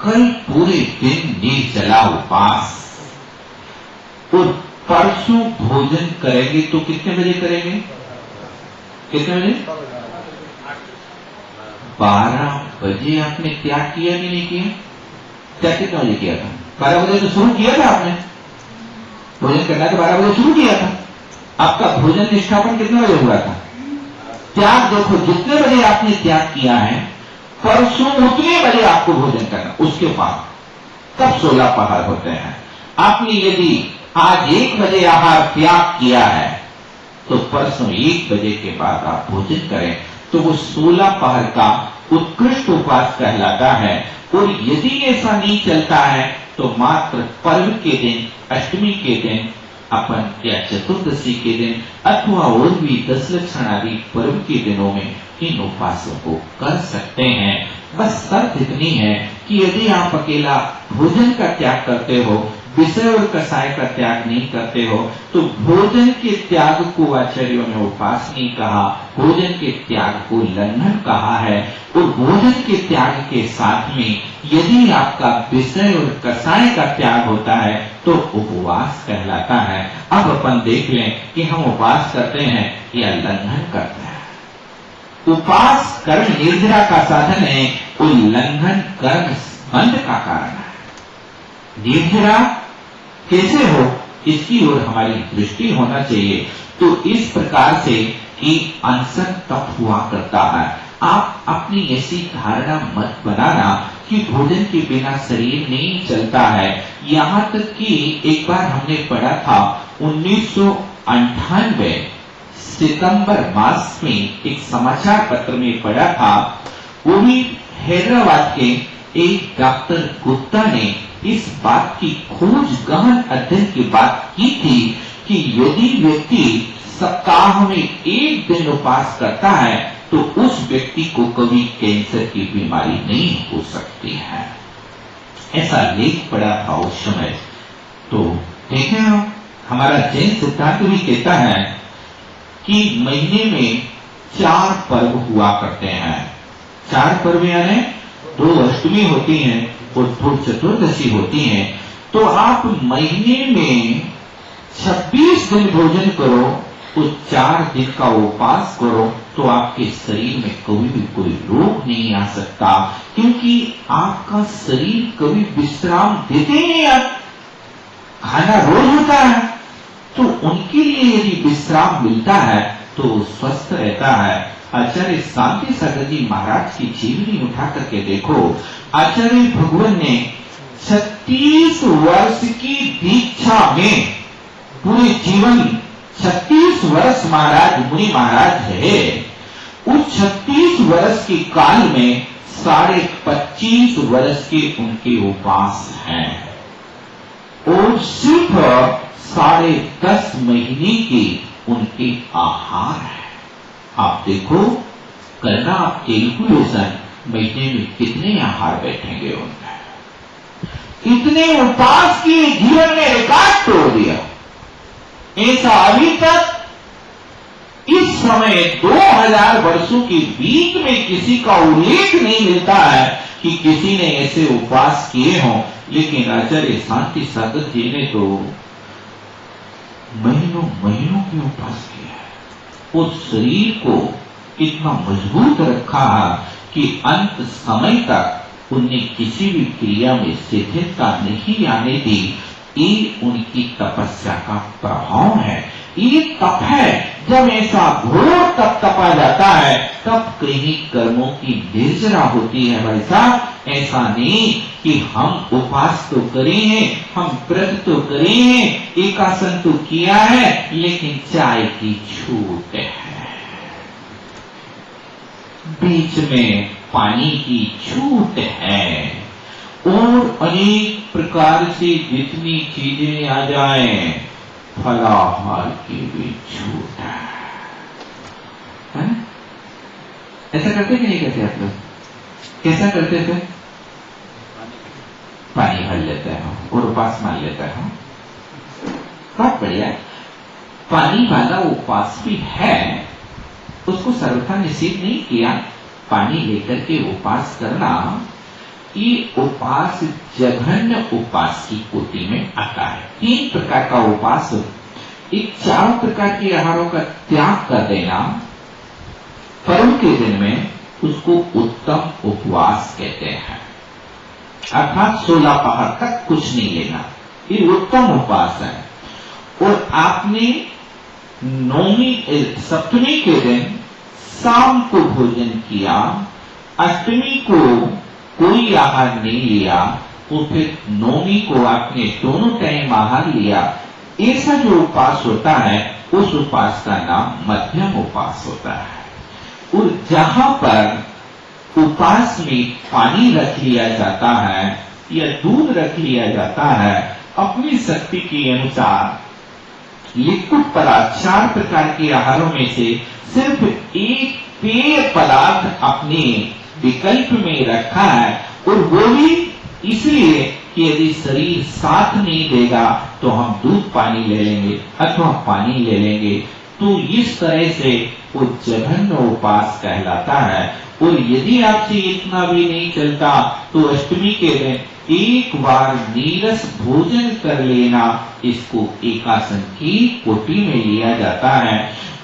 कल पूरे दिन निर्जला उपवास, और परसों भोजन करेंगे तो कितने बजे करेंगे? कितने बजे? 12 बजे आपने त्याग किया कि नहीं किया? त्याग कितने बजे किया था? 12 बजे तो शुरू किया था आपने भोजन करना, तो 12 बजे शुरू किया था। आपका भोजन निष्ठापन कितने बजे हुआ था? त्याग देखो, जितने बजे आपने त्याग किया है परसों उतने बजे आपको भोजन करना, उसके बाद तब 16 पहर होते हैं। आपने यदि आज 1 बजे आहार त्याग किया है तो परसों 1 बजे के बाद आप भोजन करें तो वो 16 पहर का उत्कृष्ट उपवास कहलाता है। और यदि ऐसा नहीं चलता है तो मात्र पर्व के दिन, अष्टमी के दिन अपन या चतुर्दशी के दिन अथवा और भी 10 लक्षण आदि पर्व के दिनों में इन उपवासों को कर सकते हैं। बस शर्त इतनी है कि यदि आप अकेला भोजन का त्याग करते हो, विषय और कषाय का त्याग नहीं करते हो, तो भोजन के त्याग को आचार्यों ने उपवास नहीं कहा, भोजन के त्याग को लंघन कहा है। और भोजन के त्याग के साथ में यदि आपका विषय और कषाय का त्याग होता है तो उपवास कहलाता है। अब अपन देख लें कि हम उपवास करते हैं या लंघन करते हैं। उपवास कर्म निर्जरा का साधन है, उल्लंघन कर्म बंध का कारण है। निर्जरा कैसे हो इसकी ओर हमारी दृष्टि होना चाहिए। तो इस प्रकार से कि अनशन तप हुआ करता है। आप अपनी ऐसी धारणा मत बनाना कि भोजन के बिना शरीर नहीं चलता है। यहां तक कि एक बार हमने पढ़ा था 1998 सितंबर मास में एक समाचार पत्र में पढ़ा था, वो भी हैदराबाद के एक डॉक्टर गुप्ता ने इस बात की खोज गहन अध्ययन की बात की थी कि यदि व्यक्ति सप्ताह में 1 दिन उपवास करता है तो उस व्यक्ति को कभी कैंसर की बीमारी नहीं हो सकती है। ऐसा लेख पड़ा था उस समय। तो देखें, हमारा जैन सिद्धांत भी कहता है कि महीने में 4 पर्व हुआ करते हैं। 4 पर्व यानी 2 अष्टमी होती हैं और 2 चतुर्दशी होती हैं। तो आप महीने में 26 दिन भोजन करो तो 4 दिन का उपवास करो तो आपके शरीर में कभी भी कोई रोग नहीं आ सकता, क्योंकि आपका शरीर कभी विश्राम देते ही नहीं। आप खाना रोज होता है तो उनके लिए यदि विश्राम मिलता है तो स्वस्थ रहता है। आचार्य शांति सागर जी महाराज की जीवनी उठा करके देखो। आचार्य भगवान ने 36 वर्ष की दीक्षा में पूरे जीवन 36 वर्ष महाराज मुनि महाराज रहे। उस 36 वर्ष के काल में 25.5 वर्ष के उनके उपवास हैं और सिर्फ 10.5 महीने के उनके आहार है। आप देखो, करना आप कैलकुलेशन, महीने में कितने आहार बैठेंगे उनका। कितने उपवास किए, जीवन में रिकॉर्ड तोड़ दिया। ऐसा अभी तक इस समय 2000 वर्षों के बीच में किसी का उल्लेख नहीं मिलता है कि किसी ने ऐसे उपवास किए हों। लेकिन आचार्य शांति सागर जी ने तो महीनों महीनों के उपवास किया है। उस शरीर को इतना मजबूत रखा है कि अंत समय तक उनने किसी भी क्रिया में शिथिलता नहीं आने दी। ये उनकी तपस्या का प्रभाव है। ये तप है जब ऐसा घोर तप तपा जाता है तब कहीं कर्मों की निर्जरा होती है भाई साहब। ऐसा नहीं कि हम उपवास तो करे हैं, हम व्रत तो करे हैं, एकासन तो किया है, लेकिन चाय की छूट है, बीच में पानी की छूट है, और अनेक प्रकार से जितनी चीजें आ जाएं, फलाहार की भी छूट है। ऐसा करते कि नहीं करते आप लोग? कैसा करते थे? पानी भर लेते हैं और उपवास मान लेते हैं। बहुत बढ़िया। पानी वाला उपवास भी है, उसको सर्वथा निषेध नहीं किया। पानी लेकर के उपवास करना, ये उपवास जघन्य उपवास की कोटि में आता है। 3 प्रकार का उपवास, एक 4 प्रकार के आहारों का त्याग कर देना, पर्व के दिन में उसको उत्तम उपवास कहते हैं। अर्थात 16 पहर तक कुछ नहीं लेना, ये उत्तम उपवास है। और आपने सप्तमी के दिन शाम को भोजन किया, अष्टमी को कोई आहार नहीं लिया, तो फिर नौमी को आपने दोनों टाइम आहार लिया। ऐसा जो उपवास होता है उस उपवास का नाम मध्यम उपवास होता है। और जहां पर उपवास में पानी रख लिया जाता है या दूध रख लिया जाता है, अपनी शक्ति के अनुसार लिक्विड पदार्थ 4 प्रकार के आहारों में से सिर्फ एक पेय पदार्थ अपने विकल्प में रखा है, और वो भी इसलिए कि यदि शरीर साथ नहीं देगा तो हम दूध पानी ले लेंगे अथवा पानी ले लेंगे। तो इस तरह से वो जघन्य उपवास कहलाता है। और यदि आपसे इतना भी नहीं चलता तो अष्टमी के दिन एक बार नीरस भोजन कर लेना, इसको एकासन की कोटि में लिया जाता है।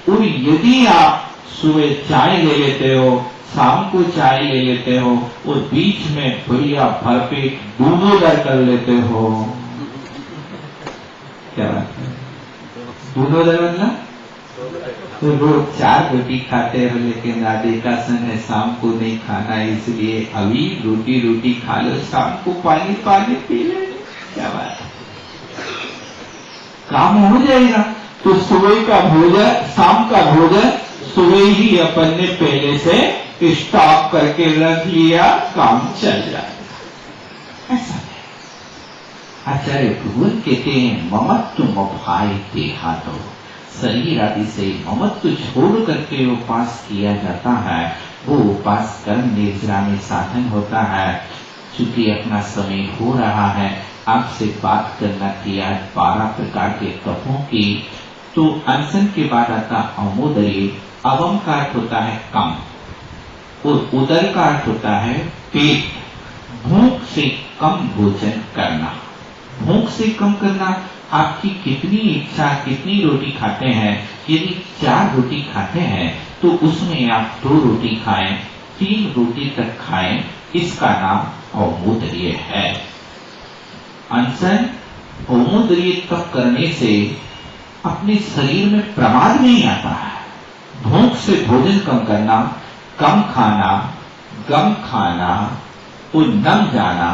और यदि आप सुबह चाय ले लेते हो, शाम को चाय ले लेते हो, और बीच में बढ़िया भरपेट दूधोदर कर लेते हो, क्या बात है? दूधोदर मतलब तो रोज 4 रोटी खाते हो, लेकिन आज एकासन है, शाम को नहीं खाना, इसलिए अभी रोटी खा लो, शाम को पानी पी ले, क्या बात है? काम हो जाएगा। तो सुबह का भोजन, शाम का भोजन सुबह ही अपन ने पहले से स्टॉक करके रख लिया, काम चल जाएगा। ऐसा है। आचार्य भगवान कहते हैं ममत्व मभाई देहातो, शरीर आदि से ममत्व छोड़ करके उपास किया जाता है। वो उपास कर्म निर्जरा में साधन होता है। चूंकि अपना समय हो रहा है, आपसे बात करना थी आज 12 प्रकार के तपों की। तो अनशन के बाद आता अमोदरी। अवम का अर्थ होता है कम, और उदर का अर्थ होता है पेट। भूख से कम भोजन करना। भूख से कम करना, आपकी कितनी इच्छा, कितनी रोटी खाते हैं? यदि 4 रोटी खाते हैं तो उसमें आप 2 रोटी खाएं, 3 रोटी तक खाएं, इसका नाम औमोदर्य है। अनशन औमोदर्य तप करने से अपने शरीर में प्रमाद नहीं आता है। भूख से भोजन कम करना, कम खाना, गम खाना, और नम जाना,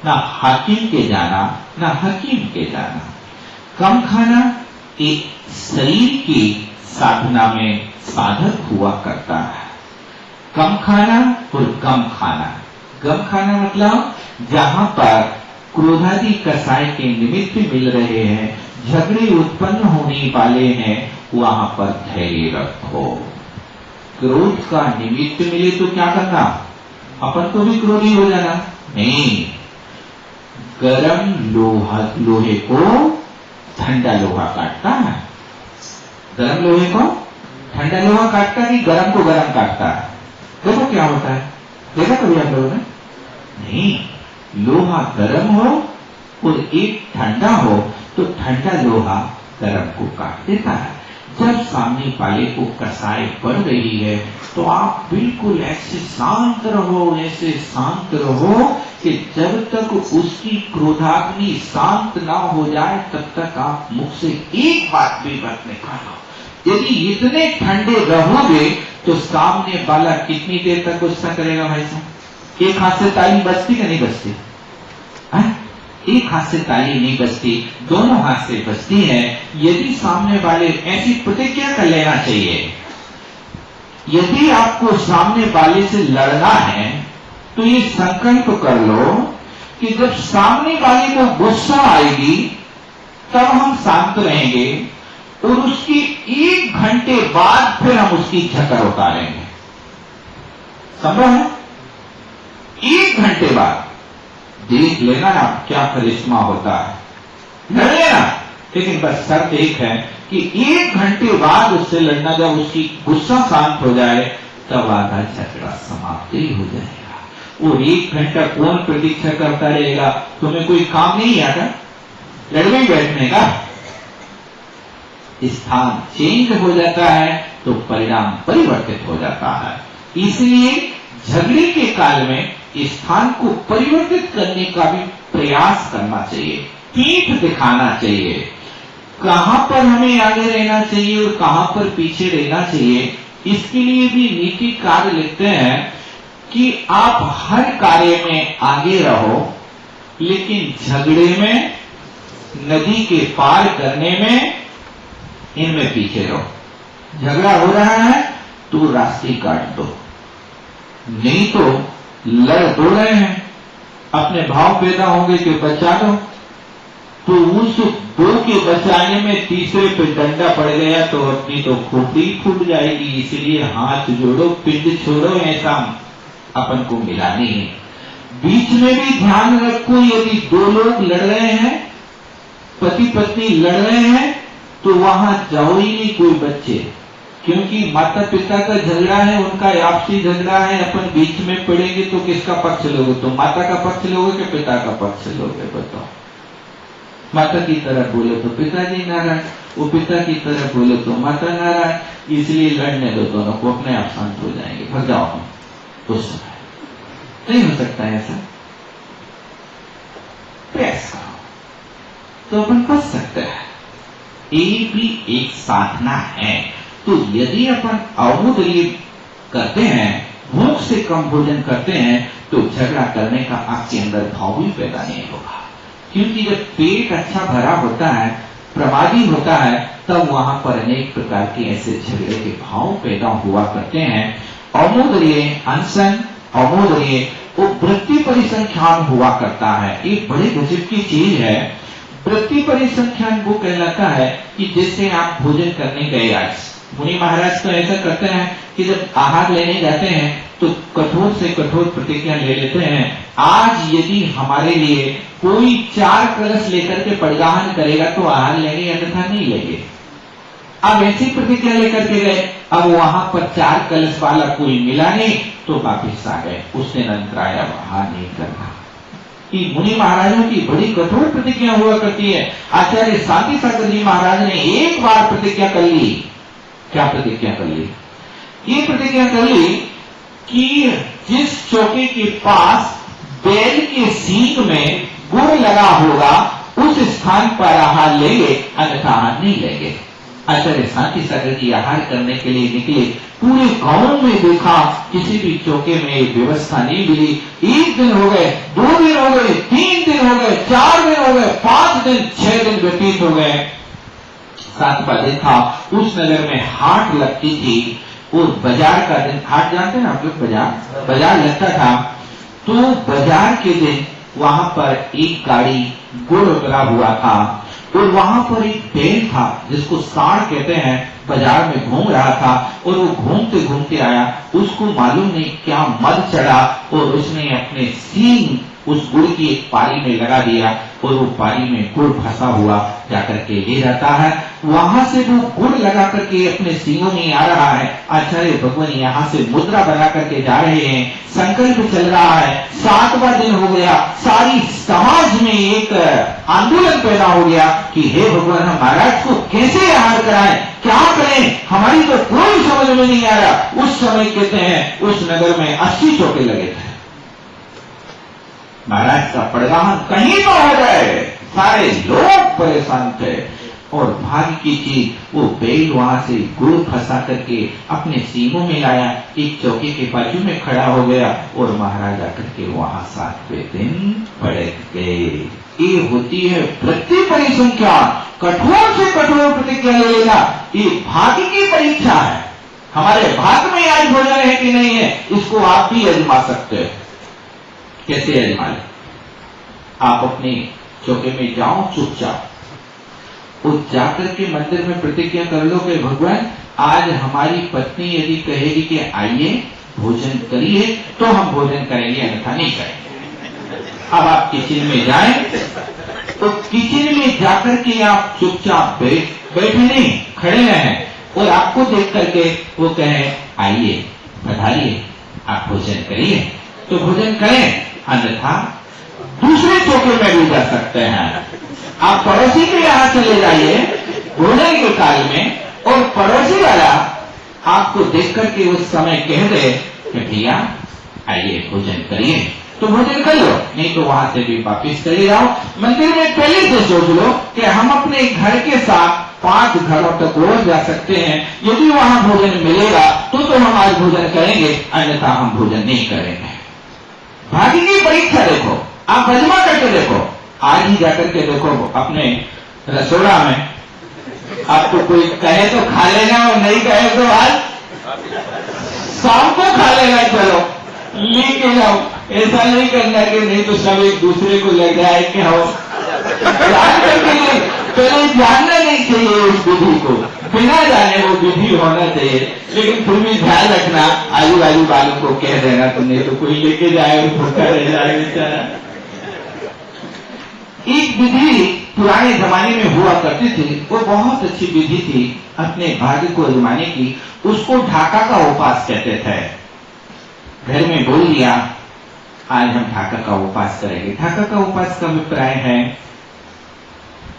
ना हाकिम के जाना ना हकीम के जाना। कम खाना एक शरीर की साधना में साधक हुआ करता है। कम खाना और गम खाना। गम खाना मतलब जहां पर क्रोधादि कसाय के निमित्त मिल रहे हैं, झगड़े उत्पन्न होने वाले हैं, वहां पर धैर्य रखो। क्रोध का निमित्त मिले तो क्या करना? अपन को भी क्रोधी हो जाना नहीं। गरम लोहे को ठंडा लोहा काटता है। गरम लोहे को ठंडा लोहा काटता है कि गरम को गरम काटता है? देखो क्या होता है, देखा कभी आप लोगों ने? नहीं। लोहा गरम हो और एक ठंडा हो तो ठंडा लोहा गरम को काट देता है। जब सामने वाले को कसाई पड़ रही है तो आप बिल्कुल ऐसे शांत रहो, ऐसे शांत रहो कि जब तक उसकी क्रोधाग्नि शांत ना हो जाए तब तक आप मुख से एक बात भी मत निकालो। यदि इतने ठंडे रहोगे तो सामने वाला कितनी देर तक गुस्सा करेगा भाई साहब? एक हाथ से ताली बजती कि नहीं बजती? एक हाथ से ताली नहीं बजती, दोनों हाथ से बजती है। यदि सामने वाले ऐसी प्रतिज्ञा कर लेना चाहिए, यदि आपको सामने वाले से लड़ना है तो ये संकल्प कर लो कि जब सामने वाले को गुस्सा आएगी तब हम शांत रहेंगे और उसकी 1 घंटे बाद फिर हम उसकी झकर उतारेंगे। संभव है? 1 घंटे बाद देख लेना आप क्या करिश्मा होता है, लड़ लेना। लेकिन बस शर्त एक है कि 1 घंटे बाद उससे लड़ना, जब उसकी गुस्सा शांत हो जाए तब आधा झगड़ा समाप्त ही हो जाएगा। वो 1 घंटा कौन प्रतीक्षा करता रहेगा? तुम्हें कोई काम नहीं आता लड़ने बैठने का? स्थान चेंज हो जाता है तो परिणाम परिवर्तित हो जाता है। इसलिए झगड़े के काल में स्थान को परिवर्तित करने का भी प्रयास करना चाहिए, पीठ दिखाना चाहिए, कहां पर हमें आगे रहना चाहिए और कहां पर पीछे रहना चाहिए। इसके लिए भी नीतिकार लिखते हैं कि आप हर कार्य में आगे रहो, लेकिन झगड़े में, नदी के पार करने में, इनमें पीछे रहो। झगड़ा हो रहा है तो रास्ते काट दो, नहीं तो लड़ दो रहे हैं, अपने भाव पैदा होंगे कि बचा दो, तो उस 2 के बचाने में तीसरे पे डंडा पड़ गया तो अपनी तो खोपड़ी फूट जाएगी। इसलिए हाथ जोड़ो, पिंड छोड़ो, ऐसा अपन को मिला नहीं है। बीच में भी ध्यान रखो, यदि 2 लोग लड़ रहे हैं, पति पत्नी लड़ रहे हैं, तो वहां जाओ ही नहीं कोई बच्चे, क्योंकि माता पिता का झगड़ा है, उनका आपसी झगड़ा है। अपन बीच में पड़ेंगे तो किसका पक्ष लोगे? तो माता का पक्ष लोगे कि पिता का पक्ष लोगे? बताओ। माता की तरफ बोले तो पिताजी नारायण, वो पिता की तरफ बोले तो माता नारायण। इसलिए लड़ने दो दोनों को, अपने आप शांत हो जाएंगे। भग जाओ हम उस समय। नहीं हो सकता है ऐसा, प्रयास करो तो अपन बच सकते हैं। ये भी एक साधना है। तो यदि अपन अवमुदलीय करते हैं, भूख से कम भोजन करते हैं, तो झगड़ा करने का आपके अंदर भाव भी पैदा नहीं होगा। क्योंकि जब पेट अच्छा भरा होता है, प्रमादी होता है, तब वहां पर अनेक प्रकार के ऐसे झगड़े के भाव पैदा हुआ करते हैं। अवमुदलीय अनशन, अवमुदलीय वो वृत्ति परिसंख्यान हुआ करता है। एक बड़े गजब की चीज है। वृत्ति परिसंख्यान वो कहलाता है कि जैसे आप भोजन करने गए, आज मुनि महाराज तो ऐसा करते हैं कि जब आहार लेने जाते हैं तो कठोर से कठोर प्रतिज्ञा ले लेते हैं, आज यदि हमारे लिए कोई 4 कलश लेकर के परिधान करेगा तो आहार लेंगे, अन्यथा नहीं लेंगे। अब ऐसी प्रतिज्ञा लेकर के गए, अब वहां पर 4 कलश वाला कोई मिला नहीं तो वापिस आ गए। उसने अंतर आया, आहार नहीं करना। कि मुनि महाराजों की बड़ी कठोर प्रतिज्ञा हुआ करती है। आचार्य शांति सागर जी महाराज ने एक बार प्रतिज्ञा कर ली। क्या प्रतिज्ञा कर ली? ये प्रतिज्ञा कर ली कि जिस चौके के पास बैल के सींग में गुड़ लगा होगा उस स्थान पर आहार लेंगे, अन्यथा आहार नहीं लेंगे। आचार्य शांति सागर जी आहार करने के लिए निकले, पूरे गांव में देखा किसी भी चौके में व्यवस्था नहीं मिली। 1 दिन हो गए, 2 दिन हो गए, 3 दिन हो गए, 4 दिन हो गए, 5 दिन, 6 दिन व्यतीत हो गए। 7वां दिन था। उस नगर में हाट लगती थी और बाजार का दिन, हाट जानते हैं आप लोग? बाजार लगता था। तो बाजार के दिन वहां पर एक गाड़ी गुड़ उतरा हुआ था और वहां पर एक बैल था जिसको सांड कहते हैं, बाजार में घूम रहा था। और वो घूमते घूमते आया, उसको मालूम नहीं क्या मद चढ़ा और उसने अपने सींग उस गुड़ की एक पारी में लगा दिया और वो पारी में गुड़ फंसा हुआ जाकर के ले जाता है। वहां से वो गुड़ लगा करके अपने सींगों में आ रहा है। आचार्य भगवान यहाँ से मुद्रा बना करके जा रहे हैं, संकल्प चल रहा है। 7वां दिन हो गया, सारी समाज में एक आंदोलन पैदा हो गया कि हे भगवान, हम महाराज को कैसे आहार कराएं, क्या करें, हमारी तो कोई समझ में नहीं आ रहा। उस समय कहते हैं उस नगर में 80 चौके लगे थे। महाराज का पड़गाहन कहीं तो हो जाए, सारे लोग परेशान थे। और भाग्य की चीज वो बैल वहां से गुड़ फंसा करके अपने सींगों में लाया, एक चौकी के बाजू में खड़ा हो गया और महाराज आकर के वहां 7वें दिन पड़क गए। ये होती है वृत्ति परिसंख्या, कठोर से कठोर प्रतिज्ञा लेना। ये भाग्य की परीक्षा है, हमारे भाग्य में आज भोजन है कि नहीं है, इसको आप भी आजमा सकते हैं। कैसे आजमा ले? आप अपने चौके में जाओ चुपचाप, और जाकर के मंदिर में प्रतिज्ञा कर लो कि भगवान आज हमारी पत्नी यदि कहेगी कि आइए भोजन करिए तो हम भोजन करेंगे, अन्यथा नहीं करेंगे। अब आप किचन में जाएं तो किचन में जाकर के आप चुपचाप बैठे नहीं, खड़े रहें, और आपको देख करके वो कहे आइए पधारिए आप भोजन करिए तो भोजन करें, अन्यथा दूसरे चौके में भी जा सकते हैं। आप पड़ोसी के यहां चले जाइए भोजन के काल में, और पड़ोसी वाला आपको देख करके उस समय कह दे कि भैया आइए भोजन करिए तो भोजन कर लो, नहीं तो वहां से भी वापिस चले जाओ। मंदिर में पहले से सोच लो कि हम अपने घर के साथ 5 घरों तक रोज जा सकते हैं, यदि वहां भोजन मिलेगा तो हम आज भोजन करेंगे, अन्यथा हम भोजन नहीं करेंगे। भाग्य की परीक्षा देखो, आप आजमा करके देखो, आज ही जाकर के देखो अपने रसोड़ा में, आपको कोई कहे तो खा लेना और नहीं कहे तो आज शाम को खा लेना, चलो लेके जाओ। ऐसा नहीं करना कि नहीं तो सब एक दूसरे को लग जाए कि हो जान करके नहीं, पहले जानना नहीं चाहिए उस विधि को, बिना जाने वो विधि होना चाहिए, लेकिन फिर भी ध्यान रखना आजू बाजू वालों को कह देना, तो नहीं तो कोई लेके जाए और भूखा रह जाए बेचारा। एक विधि पुराने जमाने में हुआ करती थी, वो बहुत अच्छी विधि थी अपने भाग्य को आजमाने की, उसको ढाका का उपास कहते थे। घर में बोल दिया आज हम ढाका का उपास करेंगे। ढाका का उपास का अभिप्राय है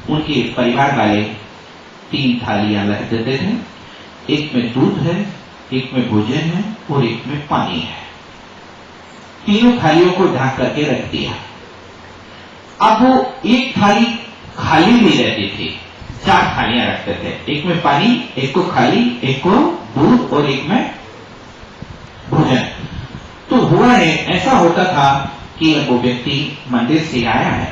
उनके परिवार वाले 3 थालियां रख देते थे, एक में दूध है, एक में भोजन है और एक में पानी है। तीनों थालियों को ढक करके रख दिया। अब वो एक थाली खाली नहीं रहती थी, 4 थालियां रखते थे, एक में पानी, एक को खाली, एक को दूध और एक में भोजन। तो हुआ है ऐसा होता था कि वो व्यक्ति मंदिर से आया है,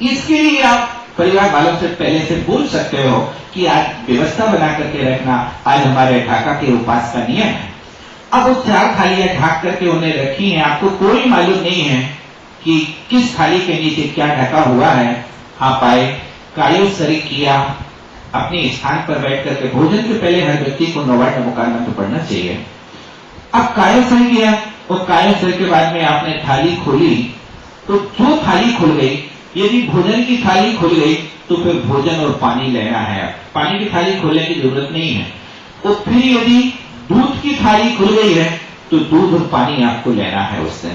इसके लिए आप परिवार वालों से पहले से बोल सकते हो कि आज व्यवस्था बना करके रखना, आज हमारे ढाका के उपास का नियम है। अब वो 4 थालियां ढक करके उन्हें रखी हैं, आपको कोई मालूम नहीं है कि किस थाली के नीचे क्या ढका हुआ है। आप आए, कायोसरी किया, अपने स्थान पर बैठ करके भोजन से पहले हर व्यक्ति को 9 नमोकार तो पढ़ना चाहिए। अब कायोसरी किया और कायोसरी के बाद में आपने थाली खोली, तो जो थाली खुल गई, यदि भोजन की थाली खुल गई तो फिर भोजन और पानी लेना है, पानी की थाली खोलने की जरूरत नहीं है। और फिर यदि दूध की थाली खुल गई है तो दूध और पानी आपको लेना है उससे।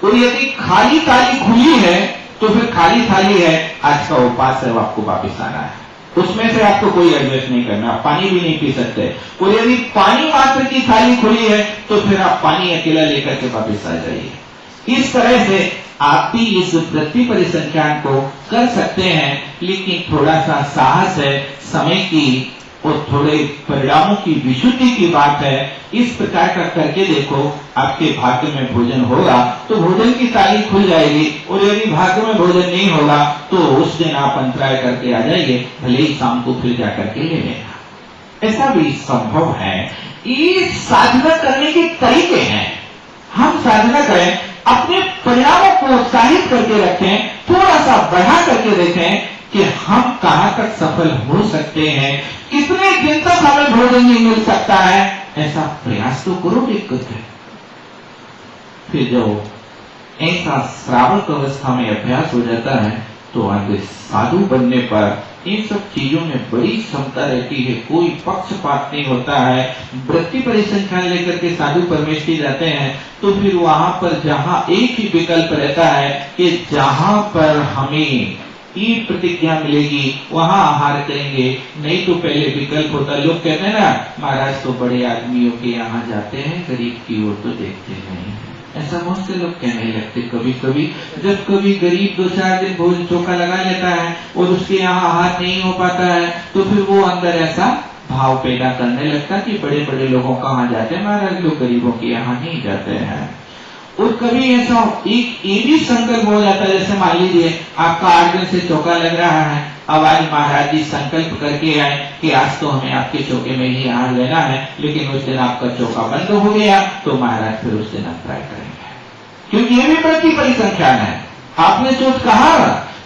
और यदि खाली थाली खुली है तो फिर खाली थाली है, आज का उपास है, आपको वापिस आना है, उसमें से आपको कोई एडजस्ट नहीं करना, पानी भी नहीं पी सकते। और यदि पानी मात्र की थाली खुली है तो फिर आप पानी अकेला लेकर के वापिस आ जाइए। इस तरह से आप भी इस वृत्ति परिसंख्यान को कर सकते हैं, लेकिन थोड़ा सा साहस है, समय की और थोड़े परिणामों की विशुद्धि की बात है। इस प्रकार का करके देखो, आपके भाग्य में भोजन होगा तो भोजन की थाली खुल जाएगी, और यदि भाग्य में भोजन नहीं होगा तो उस दिन आप अंतराय करके आ जाइए, भले ही शाम को फिर जाकर के ले लेना। ऐसा भी संभव है। ये साधना करने के तरीके हैं। हम साधना करें, अपने परिणामों को उत्साहित करके रखें, थोड़ा सा बढ़ा करके देखें कि हम कहां तक सफल हो सकते हैं, कितने दिन तक हमें भोजन नहीं मिल सकता है, ऐसा प्रयास तो करोगे कुछ। फिर जब ऐसा श्रावक अवस्था में अभ्यास हो जाता है तो आगे साधु बनने पर इन सब चीजों में बड़ी क्षमता रहती है, कोई पक्षपात नहीं होता है। वृत्ति परिसंख्यान लेकर के साधु परमेश्वरी जाते हैं तो फिर वहां पर जहां एक ही विकल्प रहता है कि जहां पर हमें ये प्रतिज्ञा मिलेगी वहां आहार करेंगे, नहीं तो पहले विकल्प होता। लोग कहते हैं ना महाराज तो बड़े आदमियों के यहाँ जाते हैं, गरीब की ओर तो देखते नहीं, ऐसा बहुत से लोग कहने लगते। कभी कभी जब कभी गरीब 2-4 दिन भोजन चोखा लगा लेता है और उसके यहाँ आहार नहीं हो पाता है, तो फिर वो अंदर ऐसा भाव पैदा करने लगता कि बड़े बड़े लोगों कहाँ जाते हैं, महाराज लोग गरीबों के यहाँ नहीं जाते हैं। और कभी ऐसा एक ये भी संकल्प हो जाता है, जैसे मान लीजिए आपका 8 दिन से चौका लग रहा है, अब आज महाराज जी संकल्प करके आए कि आज तो हमें आपके चौके में ही आहार लेना है, लेकिन उस दिन आपका चौका बंद हो गया, तो महाराज फिर उस दिन आप ट्राई करेंगे, क्योंकि ये भी प्रति परिसंख्यान है। आपने सोच कहा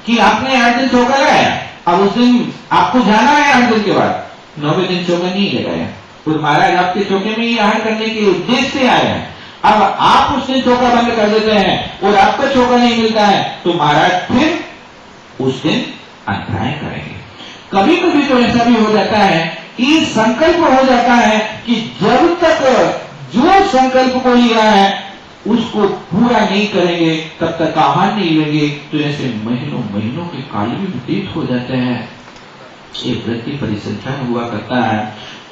कि आपने 8 दिन चौका लगाया, अब उस दिन आपको जाना है 8 दिन के बाद, 9वें दिन चौका नहीं लगाया, और महाराज आपके चौके में ही आहार करने के उद्देश्य से आए हैं। अब आप उस दिन चौका बंद कर देते हैं और आपका चौका नहीं मिलता है, तो महाराज फिर उस दिन अन्याय करेंगे। कभी कभी तो ऐसा भी हो जाता है कि संकल्प हो जाता है कि जब तक जो संकल्प को लिया है उसको पूरा नहीं करेंगे तब तक आहार नहीं लेंगे, तो ऐसे महीनों महीनों के काल भी व्यतीत हो जाते हैं। एक वृत्ति परिसंख्यान हुआ करता है।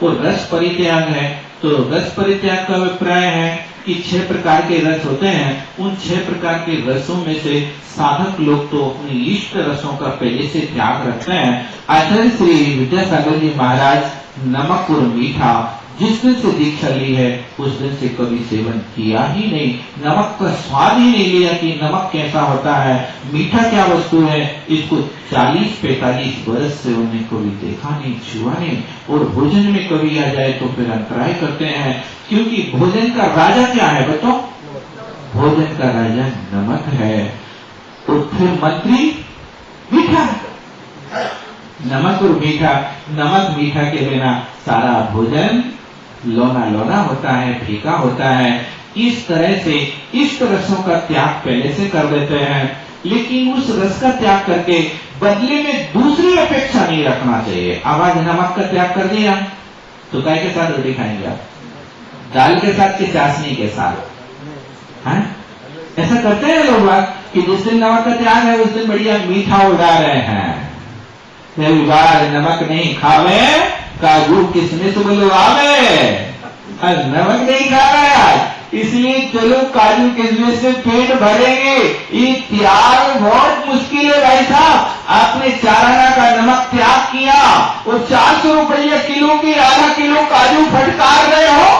और रस परित्याग है, तो रस परित्याग का अभिप्राय है कि 6 प्रकार के रस होते हैं। उन 6 प्रकार के रसों में से साधक लोग तो अपनी इष्ट रसों का पहले से त्याग रखते हैं। आचार्य श्री विद्यासागर जी महाराज नमक और मीठा जिस दिन से दीक्षा ली है उस दिन से कभी सेवन किया ही नहीं, नमक का स्वाद ही नहीं लिया कि नमक कैसा होता है, मीठा क्या वस्तु है, इसको 40-45 वर्ष से उन्हें कभी देखा नहीं, छुआ नहीं। और भोजन में कभी आ जाए तो फिर अंतराय करते हैं, क्योंकि भोजन का राजा क्या है बताओ? भोजन का राजा नमक है, और फिर मंत्री मीठा। नमक और मीठा, नमक मीठा के बिना सारा भोजन लोना लोना होता है, फीका होता है। इस तरह से इष्ट रसों का त्याग पहले से कर देते हैं, लेकिन उस रस का त्याग करके बदले में दूसरी अपेक्षा नहीं रखना चाहिए। अब आज नमक का त्याग कर दिया तो काय के साथ रोटी खाएंगे आप? दाल के साथ कि चाशनी के साथ? हैं? ऐसा करते हैं लोग बात कि जिस दिन नमक का त्याग है उस दिन बढ़िया मीठा उड़ा रहे हैं। रविवार नमक नहीं खावे, काजू किसमिस बुलवावे, नमक नहीं खा रहे आज, इसलिए चलो काजू किसमिस से पेट भरेंगे। ये त्याग बहुत मुश्किल है भाई साहब। आपने 4 आना का नमक त्याग किया और 400 रुपये किलो की आधा किलो काजू फटकार रहे हो,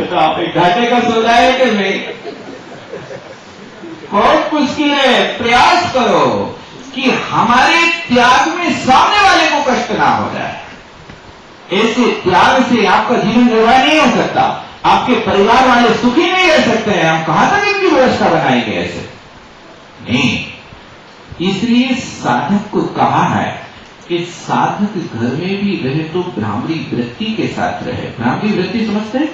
तो आप घाटे का सौदा है कि नहीं? बहुत मुश्किल है। प्रयास करो कि हमारे त्याग में सामने वाले को कष्ट ना हो जाए। ऐसे त्याग से आपका जीवन निर्वाह नहीं हो सकता, आपके परिवार वाले सुखी नहीं रह सकते हैं। हम कहां तक इनकी व्यवस्था बनाएंगे? ऐसे नहीं। इसलिए साधक को कहा है कि साधक घर में भी रहे तो ब्राह्मणी वृत्ति के साथ रहे। ब्राह्मणी वृत्ति समझते हैं?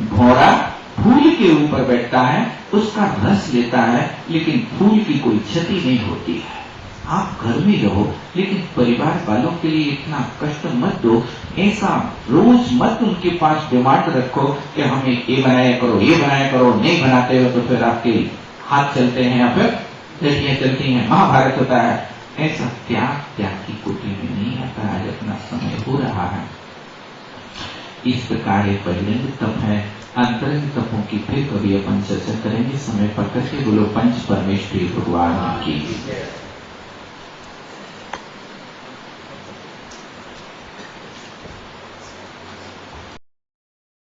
घोड़ा फूल के ऊपर बैठता है, उसका रस लेता है, लेकिन फूल की कोई क्षति नहीं होती है। आप घर में रहो, लेकिन परिवार वालों के लिए इतना कष्ट मत दो। ऐसा रोज मत उनके पास डिमांड रखो कि हमें ये बनाया करो, ये बनाया करो। नहीं बनाते हो तो फिर आपके हाथ चलते हैं या फिर लड़कियां चलती हैं, महाभारत होता है। ऐसा त्याग की कोटि में नहीं आता है। अपना समय हो रहा है। इस प्रकार एक बहिरंग तप है। अंतरंग तपों की फिर कभी अपन चर्चा करेंगे समय पकड़ के। बोलो पंच परमेश्वरी भगवान की।